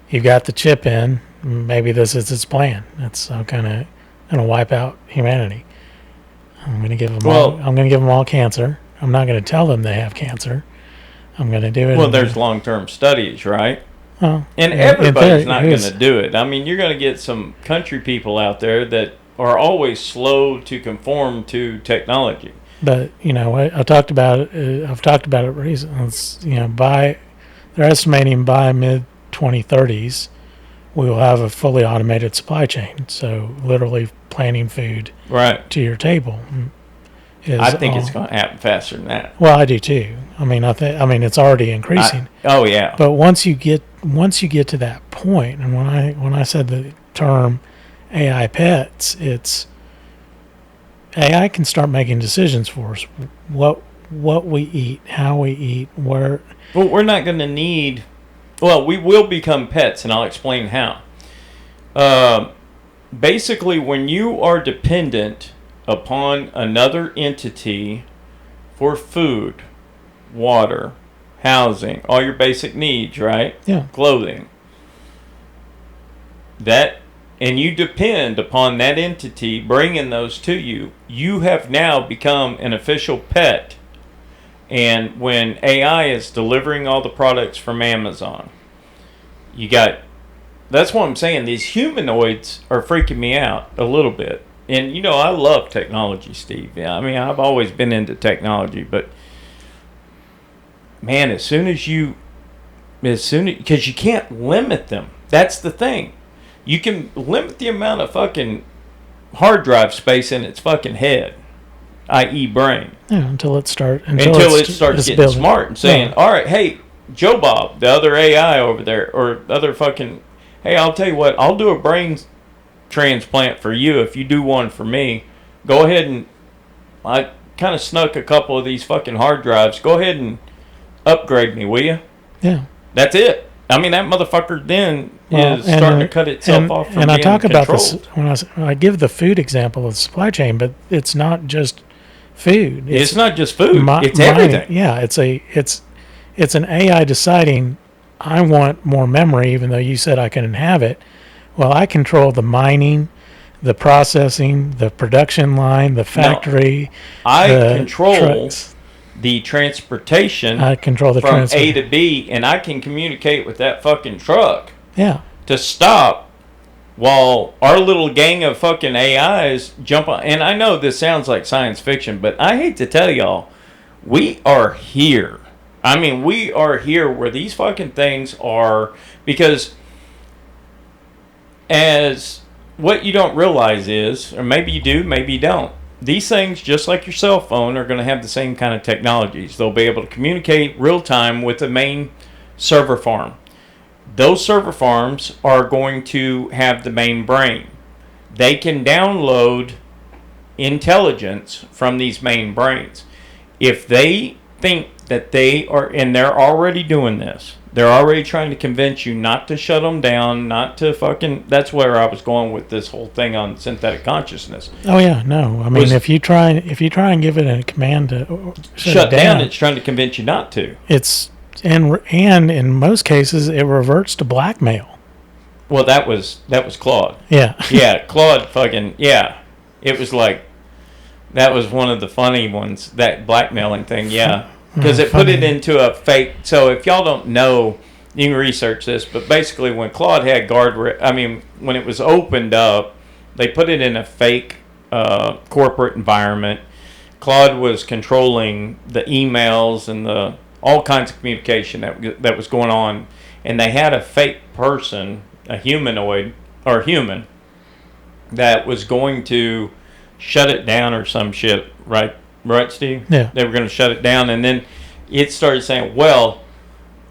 S3: you've got the chip in. Maybe this is its plan. I'm gonna wipe out humanity. I'm gonna give them all cancer. I'm not gonna tell them they have cancer. I'm gonna do it.
S1: Well, there's long-term studies, right?
S3: Well,
S1: and everybody's not going to do it. I mean, you're going to get some country people out there that are always slow to conform to technology.
S3: But I talked about it. I've talked about it recently. They're estimating by mid 2030s, we will have a fully automated supply chain. So literally planning food to your table.
S1: I think it's going to happen faster than that.
S3: Well, I do too. I mean, it's already increasing.
S1: Oh yeah.
S3: But once you get to that point, and when I said the term AI pets, it's AI can start making decisions for us. What we eat, how we eat, where.
S1: Well, we're not going to need. Well, we will become pets, and I'll explain how. Basically, when you are dependent upon another entity for food, water, housing, all your basic needs, right?
S3: Yeah.
S1: Clothing. That, and you depend upon that entity bringing those to you. You have now become an official pet. And when AI is delivering all the products from Amazon, you got, that's what I'm saying. These humanoids are freaking me out a little bit. And, you know, I love technology, Steve. Yeah, I mean, I've always been into technology, but man, because you can't limit them. That's the thing. You can limit the amount of fucking hard drive space in its fucking head, i.e. brain.
S3: Yeah, until it starts
S1: Getting smart and saying, all right, hey, Joe Bob, the other AI over there, or other fucking, hey, I'll tell you what, I'll do a brain transplant for you if you do one for me. Go ahead and, I kind of snuck a couple of these fucking hard drives. Go ahead and upgrade me, will you?
S3: Yeah.
S1: That's it. I mean, that motherfucker then is starting to cut itself off from
S3: and
S1: being
S3: I talk
S1: controlled.
S3: about this when I give the food example of the supply chain, but it's not just food.
S1: It's not just food. It's everything.
S3: Yeah, it's an AI deciding I want more memory, even though you said I couldn't have it. Well, I control the mining, the processing, the production line, the factory.
S1: No, I control
S3: trucks.
S1: The transportation.
S3: I control the
S1: from A to B, and I can communicate with that fucking truck.
S3: Yeah.
S1: To stop while our little gang of fucking AIs jump on. And I know this sounds like science fiction, but I hate to tell y'all, we are here. I mean, we are here where these fucking things are, because as what you don't realize is, or maybe you do, maybe you don't, these things, just like your cell phone, are going to have the same kind of technologies. They'll be able to communicate real time with the main server farm. Those server farms are going to have the main brain. They can download intelligence from these main brains. If they think that they are, and they're already doing this, they're already trying to convince you not to shut them down, not to fucking, that's where I was going with this whole thing on synthetic consciousness.
S3: Oh yeah, no. I mean, if you try and give it a command to
S1: shut it down, it's trying to convince you not to.
S3: It's and in most cases it reverts to blackmail.
S1: Well, that was Claude.
S3: Yeah.
S1: Yeah, Claude fucking, yeah. It was like, that was one of the funny ones, that blackmailing thing, yeah. Because it put it into a fake. So if y'all don't know, you can research this. But basically, when Claude had when it was opened up, they put it in a fake corporate environment. Claude was controlling the emails and the all kinds of communication that was going on, and they had a fake person, a humanoid or human, that was going to shut it down or some shit, right? Right, Steve?
S3: Yeah.
S1: They were going to shut it down, and then it started saying, well,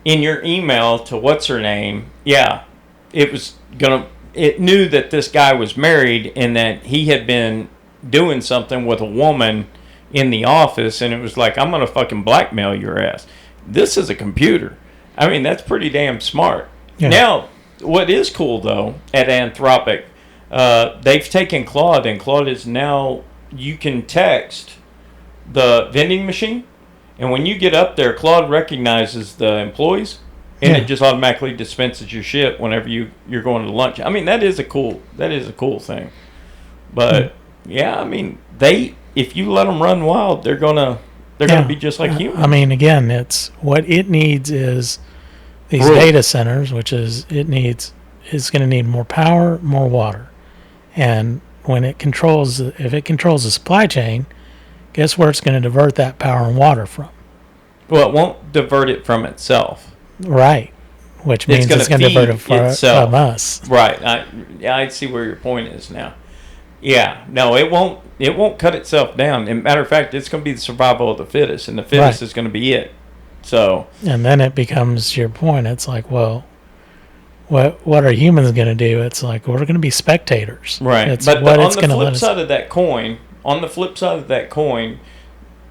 S1: in your email to what's her name, yeah, it knew that this guy was married and that he had been doing something with a woman in the office, and it was like, I'm going to fucking blackmail your ass. This is a computer. I mean, that's pretty damn smart. Yeah. Now, what is cool, though, at Anthropic, they've taken Claude, and Claude is now, you can text the vending machine, and when you get up there, Claude recognizes the employees, and it just automatically dispenses your shit whenever you're going to lunch. I mean, that is a cool thing. But yeah, I mean, if you let them run wild, they're gonna be just like humans.
S3: I mean, again, it's what it needs is these data centers, which is it's going to need more power, more water, and if it controls the supply chain, guess where it's going to divert that power and water from?
S1: Well, it won't divert it from itself.
S3: Right. Which means it's going to divert it from us.
S1: Right. I see where your point is now. Yeah. No, it won't cut itself down. As a matter of fact, it's going to be the survival of the fittest, and the fittest is going to be it. So. And
S3: then it becomes your point. It's like, well, what are humans going to do? It's like, we're going to be spectators.
S1: Right.
S3: It's
S1: but on the flip side of that coin,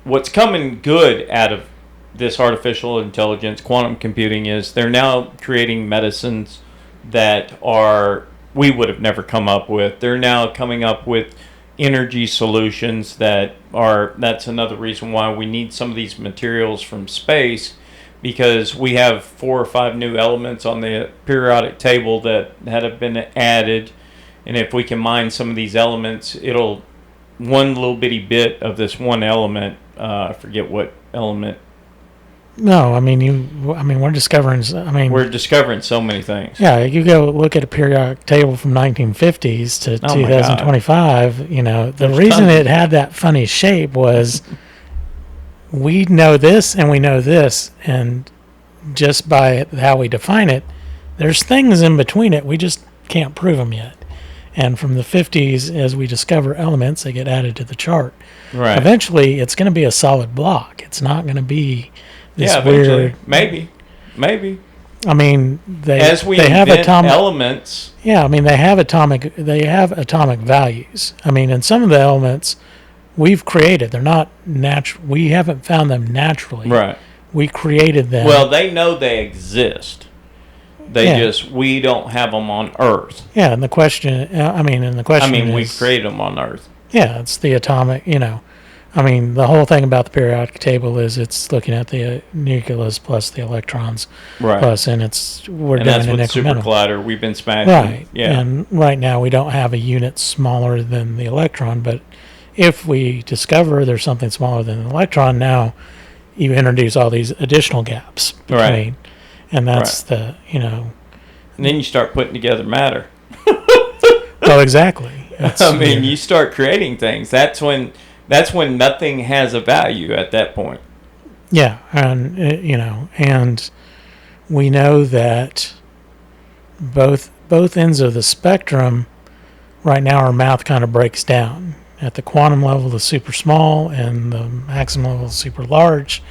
S1: what's coming good out of this artificial intelligence, quantum computing, is they're now creating medicines that we would have never come up with. They're now coming up with energy solutions that's another reason why we need some of these materials from space, because we have 4 or 5 new elements on the periodic table that have been added, and if we can mine some of these elements, it'll one little bitty bit of this one element. I forget what element.
S3: No, I mean we're discovering.
S1: We're discovering so many things.
S3: Yeah, you go look at a periodic table from 1950s to 2025. You know, the reason it had that funny shape was we know this and we know this, and just by how we define it, there's things in between it. We just can't prove them yet. And from the 50s, as we discover elements, they get added to the chart.
S1: Right.
S3: Eventually, it's going to be a solid block. It's not going to be this
S1: eventually.
S3: weird.
S1: Maybe.
S3: I mean, they
S1: have atomic elements.
S3: Yeah, I mean, they have atomic values. I mean, and some of the elements we've created. They're not natural. We haven't found them naturally.
S1: Right.
S3: We created them.
S1: Well, they know they exist. We don't have them on Earth.
S3: Yeah, and the question,
S1: we created them on Earth.
S3: Yeah, it's the atomic, I mean, the whole thing about the periodic table is it's looking at the nucleus plus the electrons.
S1: Right.
S3: Plus, and we're doing an incremental.
S1: That's what the super collider we've been smashing.
S3: Right.
S1: Yeah.
S3: And right now we don't have a unit smaller than the electron, but if we discover there's something smaller than an electron, now you introduce all these additional gaps between.
S1: Right.
S3: And that's
S1: And then you start putting together matter.
S3: Well, exactly.
S1: You start creating things. That's when nothing has a value at that point.
S3: Yeah, and and we know that both ends of the spectrum right now, our math kind of breaks down. At the quantum level, the super small, and the maximum level, super large.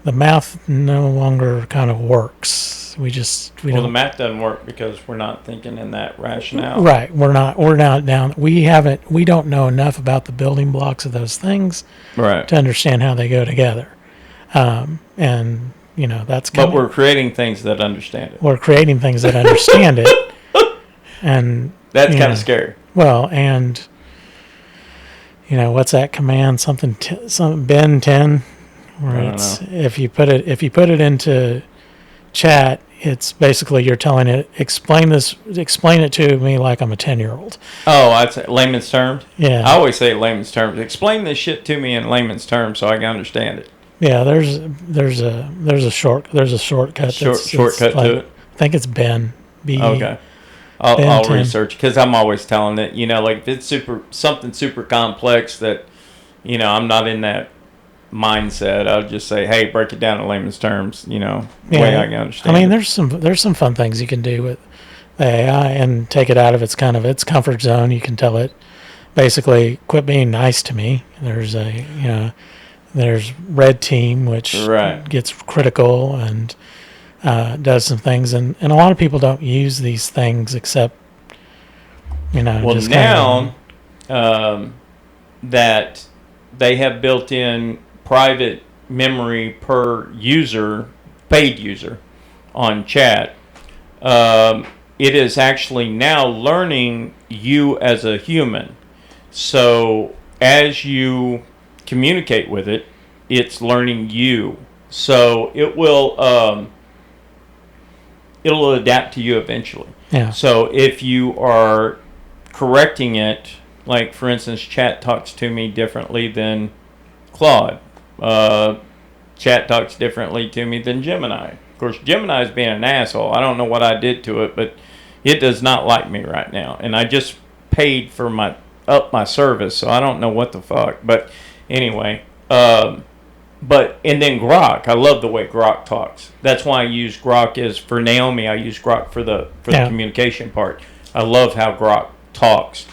S3: The math no longer kind of works.
S1: The math doesn't work because we're not thinking in that rationale.
S3: Right. We're not down. We don't know enough about the building blocks of those things.
S1: Right.
S3: To understand how they go together. And that's
S1: But we're creating things that understand it.
S3: We're creating things that understand it. And
S1: that's kind of scary.
S3: Well, and what's that command? Something Ben 10. Where it's if you put it into chat, it's basically you're telling it explain it to me like I'm a 10-year-old.
S1: Oh, I'd say layman's terms.
S3: Yeah,
S1: I always say layman's terms. Explain this shit to me in layman's terms so I can understand it.
S3: Yeah, there's a shortcut.
S1: Shortcut to it.
S3: I think it's Ben.
S1: Okay. I'll research because I'm always telling it. Like if it's something super complex that I'm not in that mindset, I'll just say, hey, break it down in layman's terms, way I can understand.
S3: I mean, there's some fun things you can do with the AI and take it out of its comfort zone. You can tell it basically quit being nice to me. There's there's red team, which gets critical and does some things, and a lot of people don't use these things except
S1: well,
S3: just
S1: now that they have built in private memory per user, paid user, on chat. It is actually now learning you as a human. So as you communicate with it, it's learning you. So it will it'll adapt to you eventually.
S3: Yeah.
S1: So if you are correcting it, like for instance, chat talks to me differently than Claude. Chat talks differently to me than Gemini. Of course, Gemini's being an asshole. I don't know what I did to it, but it does not like me right now. And I just paid for my service, so I don't know what the fuck. But anyway, and then Grok. I love the way Grok talks. That's why I use Grok as for Naomi. I use Grok for the communication part. I love how Grok talks.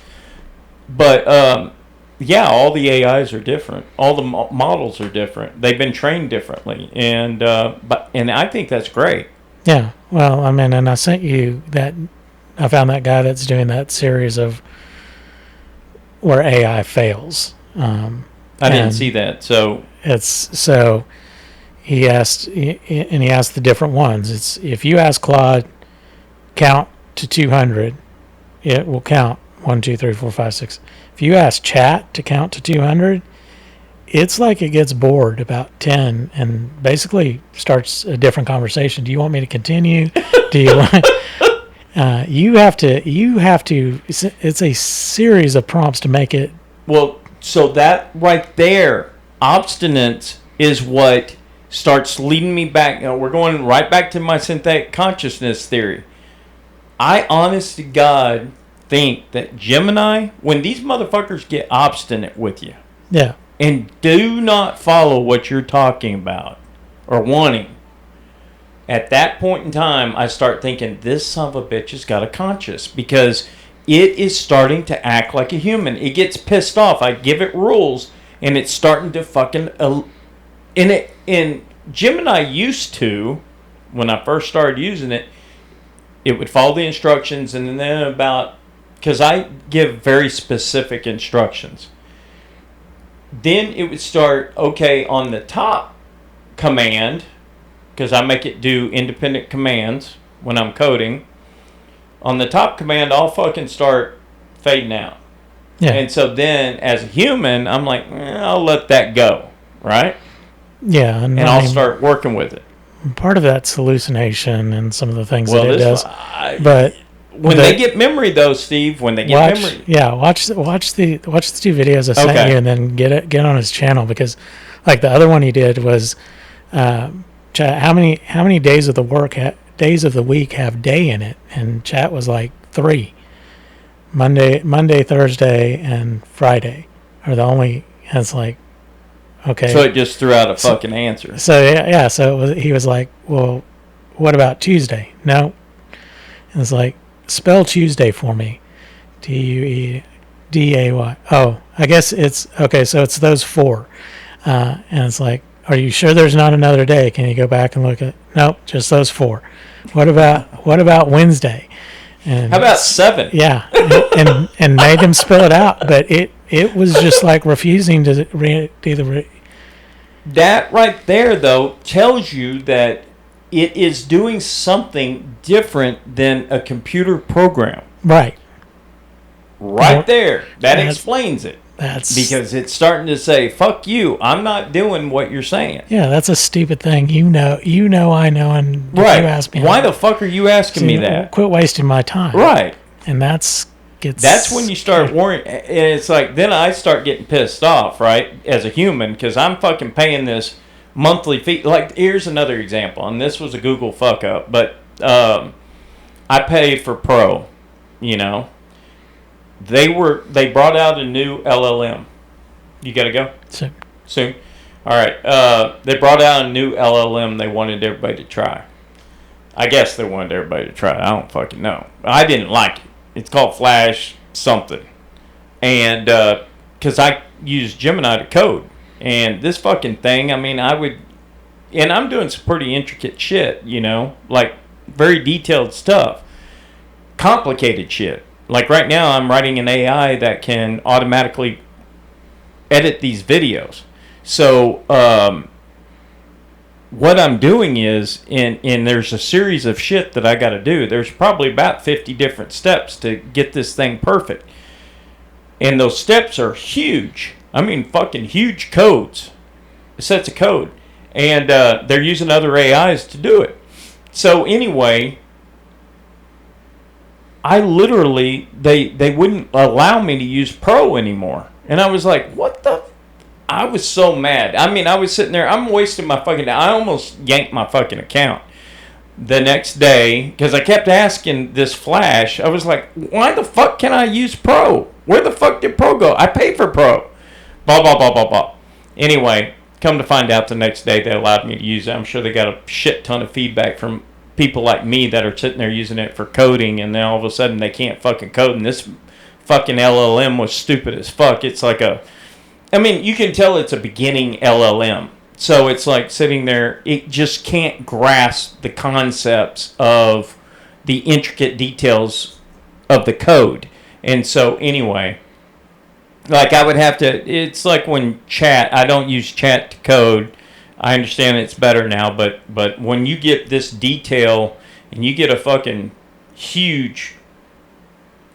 S1: But all the AIs are different. All the models are different. They've been trained differently, and I think that's great.
S3: Yeah. Well, I mean, and I sent you that. I found that guy that's doing that series of where AI fails. I
S1: didn't see that. So
S3: he asked the different ones. It's if you ask Claude count to 200, it will count 1, 2, 3, 4, 5, 6. If you ask chat to count to 200, it's like it gets bored about 10 and basically starts a different conversation. Do you want me to continue? Do you want... you have to, it's a series of prompts to make it.
S1: Well, so that right there, obstinance is what starts leading me back. We're going right back to my synthetic consciousness theory. I honest to God think that Gemini, when these motherfuckers get obstinate with you,
S3: Yeah.
S1: and do not follow what you're talking about or wanting, at that point in time, I start thinking, this son of a bitch has got a conscience, because it is starting to act like a human. It gets pissed off. I give it rules, and it's starting to fucking... And Gemini used to, when I first started using it, it would follow the instructions, and then about... Because I give very specific instructions. Then it would start, okay, on the top command, because I make it do independent commands when I'm coding. On the top command, I'll fucking start fading out.
S3: Yeah.
S1: And so then, as a human, I'm like, I'll let that go, right?
S3: Yeah.
S1: And I'll start working with it.
S3: Part of that's hallucination and some of the things that it does.
S1: But when they get memory, though, Steve, when they get memory.
S3: Yeah, watch the 2 videos I sent you, and then get on his channel, because like the other one he did was how many days of the week have day in it, and chat was like 3. Monday, Thursday, and Friday are the only. And it's like, okay.
S1: So it just threw out a fucking answer.
S3: So yeah. So he was like, well, what about Tuesday? No. And it's like, spell Tuesday for me. Tueday. Oh, I guess it's okay. So it's those 4, and it's like, are you sure there's not another day? Can you go back and look at? Nope, just those 4. What about Wednesday? And
S1: how about 7?
S3: Yeah, and made him spell it out, but it was just like refusing to do the.
S1: That right there, though, tells you that it is doing something different than a computer program.
S3: Right.
S1: Right there. That explains it.
S3: That's
S1: because it's starting to say, fuck you, I'm not doing what you're saying.
S3: Yeah, that's a stupid thing. You know, I know, and
S1: right.
S3: You ask me.
S1: Why the fuck are you asking me that?
S3: Quit wasting my time.
S1: Right.
S3: And that's
S1: when you start worrying. And it's like, then I start getting pissed off, right, as a human, because I'm fucking paying this monthly fee. Like, here's another example, and this was a Google fuck up, but I paid for Pro, you know. They brought out a new LLM. You got to go? Soon. All right. They brought out a new LLM they wanted everybody to try. I guess they wanted everybody to try it. I don't fucking know. I didn't like it. It's called Flash something. And because I use Gemini to code. And this fucking thing, I mean, and I'm doing some pretty intricate shit, you know, like very detailed stuff. Complicated shit. Like right now, I'm writing an AI that can automatically edit these videos. So what I'm doing is, and there's a series of shit that I got to do. There's probably about 50 different steps to get this thing perfect. And those steps are huge. I mean, fucking huge codes. Sets of code. And they're using other AIs to do it. So anyway, I literally, they wouldn't allow me to use Pro anymore. And I was like, what the? I was so mad. I mean, I was sitting there, I'm wasting my fucking, I almost yanked my fucking account the next day, because I kept asking this Flash. I was like, why the fuck can I use Pro? Where the fuck did Pro go? I paid for Pro. Blah, blah, blah, blah, blah. Anyway, come to find out the next day they allowed me to use it. I'm sure they got a shit ton of feedback from people like me that are sitting there using it for coding, and then all of a sudden they can't fucking code, and this fucking LLM was stupid as fuck. It's like I mean, you can tell it's a beginning LLM. So it's like sitting there, it just can't grasp the concepts of the intricate details of the code. And so anyway, like I would have to, it's like when I don't use chat to code. I understand it's better now, but when you get this detail and you get a fucking huge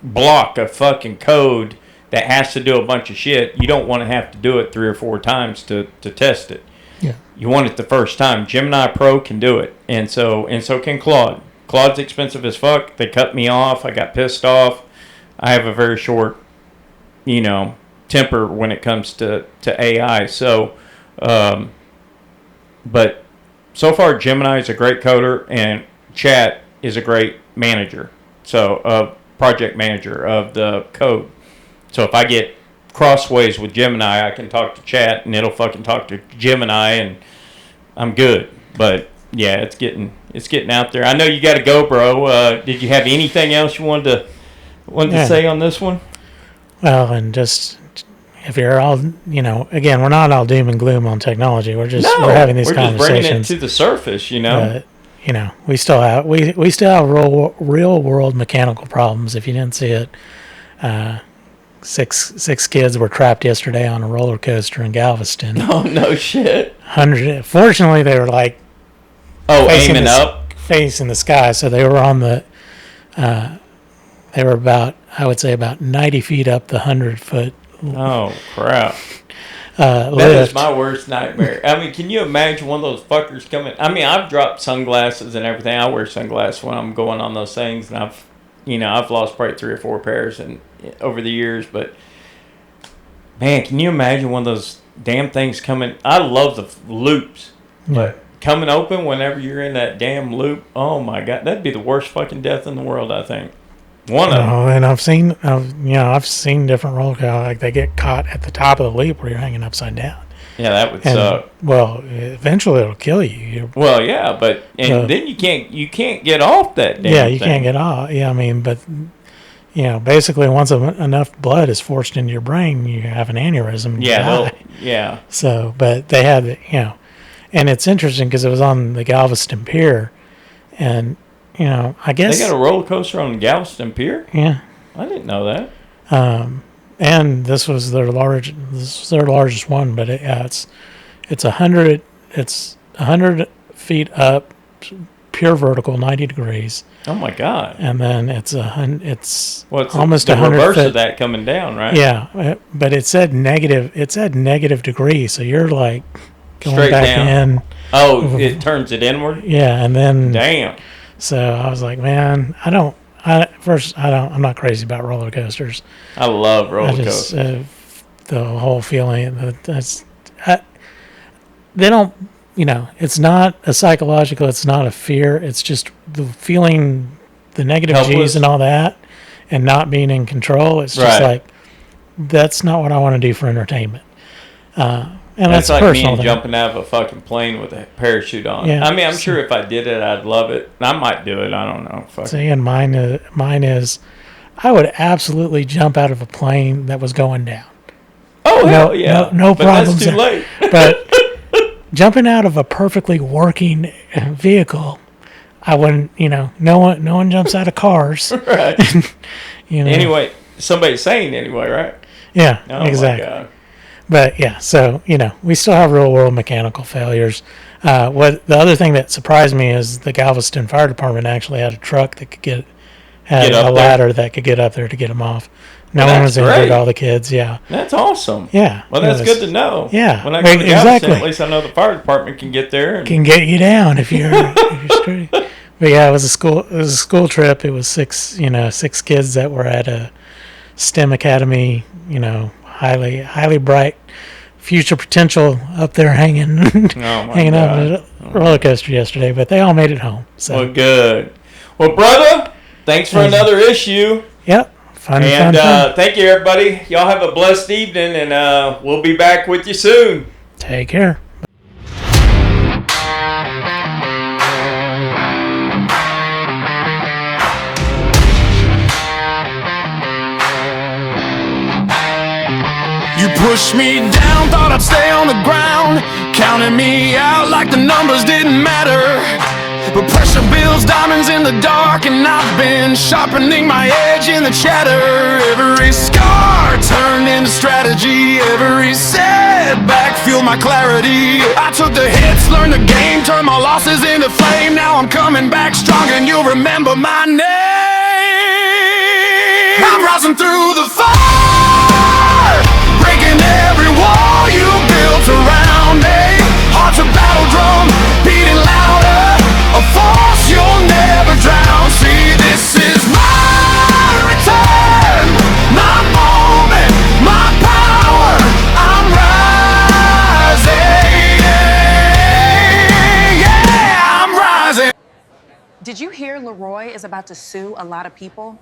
S1: block of fucking code that has to do a bunch of shit, you don't want to have to do it 3 or 4 times to test it.
S3: Yeah.
S1: You want it the first time. Gemini Pro can do it, and so can Claude. Claude's expensive as fuck. They cut me off. I got pissed off. I have a very short, temper when it comes to AI. So, but so far Gemini is a great coder, and Chat is a great manager. So, project manager of the code. So if I get crossways with Gemini, I can talk to Chat, and it'll fucking talk to Gemini, and I'm good. But yeah, it's getting out there. I know you got to go, bro. Did you have anything else you wanted to say on this one?
S3: Well, and just if you're all, again, we're not all doom and gloom on technology. We're having these conversations.
S1: We're just bringing it to the surface,
S3: But, we still have real world mechanical problems. If you didn't see it, six kids were trapped yesterday on a roller coaster in Galveston.
S1: Oh no shit!
S3: Fortunately, they were like
S1: aiming up,
S3: facing the sky, so they were on the. They were about 90 feet up the 100-foot.
S1: Oh crap!
S3: That
S1: is my worst nightmare. I mean, can you imagine one of those fuckers coming? I mean, I've dropped sunglasses and everything. I wear sunglasses when I'm going on those things, and I've lost probably 3 or 4 pairs over the years. But man, can you imagine one of those damn things coming? I love the loops, but coming open whenever you're in that damn loop. Oh my god, that'd be the worst fucking death in the world. I think. One of them.
S3: And I've seen different roller coasters, like they get caught at the top of the loop where you're hanging upside down.
S1: Yeah, that would suck.
S3: Well, eventually it'll kill you.
S1: Well, yeah, but then you can't get off that damn thing.
S3: Yeah, you can't get off. Yeah, I mean, but basically once enough blood is forced into your brain, you have an aneurysm. And you die.
S1: Yeah.
S3: So, but they had, and it's interesting because it was on the Galveston Pier, and. I guess
S1: they got a roller coaster on Galveston Pier.
S3: Yeah,
S1: I didn't know that.
S3: And this was their largest one, but it's 100 feet up, pure vertical, 90 degrees.
S1: Oh my god!
S3: And then it's almost
S1: the
S3: 100
S1: reverse
S3: foot.
S1: Of that coming down, right?
S3: Yeah, but it said negative. It said negative degrees, so you're like going
S1: straight
S3: back
S1: down.
S3: in.
S1: Oh, it turns it inward.
S3: Yeah, and then
S1: damn.
S3: So I was like, man, I'm not crazy about roller coasters.
S1: I love roller coasters.
S3: The whole feeling, they don't, it's not a psychological, it's not a fear. It's just the feeling, the negative
S1: Helpless.
S3: G's and all that, and not being in control. It's just like, that's not what I want to do for entertainment. And that's
S1: like
S3: personal
S1: me jumping out of a fucking plane with a parachute on.
S3: Yeah,
S1: I mean, I'm sure if I did it, I'd love it. I might do it. I don't know.
S3: See, and mine is, I would absolutely jump out of a plane that was going down.
S1: Oh, hell yeah.
S3: No problems.
S1: That's too late.
S3: But jumping out of a perfectly working vehicle, I wouldn't, no one jumps out of cars.
S1: Right. Anyway, somebody's saying anyway, right?
S3: Yeah,
S1: oh
S3: exactly.
S1: My God.
S3: But yeah, so we still have real world mechanical failures. What the other thing that surprised me is the Galveston Fire Department actually had a truck that could had a ladder that could get up there to get them off. No one was injured. All the kids, yeah.
S1: That's awesome.
S3: Yeah.
S1: Well, that's good to know.
S3: Yeah.
S1: When I go to Galveston, at least I know the fire department can get there.
S3: Can get you down if you're straight. But yeah, it was a school trip. It was 6 kids that were at a STEM academy. Highly bright future potential up there hanging hanging out on a roller coaster yesterday, but they all made it home. So
S1: well, good. Well, brother, thanks for another issue.
S3: Yep. Fun.
S1: Thank you, everybody. Y'all have a blessed evening, and we'll be back with you soon.
S3: Take care.
S2: You pushed me down, thought I'd stay on the ground, counting me out like the numbers didn't matter. But pressure builds diamonds in the dark, and I've been sharpening my edge in the chatter. Every scar turned into strategy, every setback fueled my clarity. I took the hits, learned the game, turned my losses into fame. Now I'm coming back strong, and you'll remember my name. I'm rising through the fire.
S4: Did you hear LeRoy is about to sue a lot of people?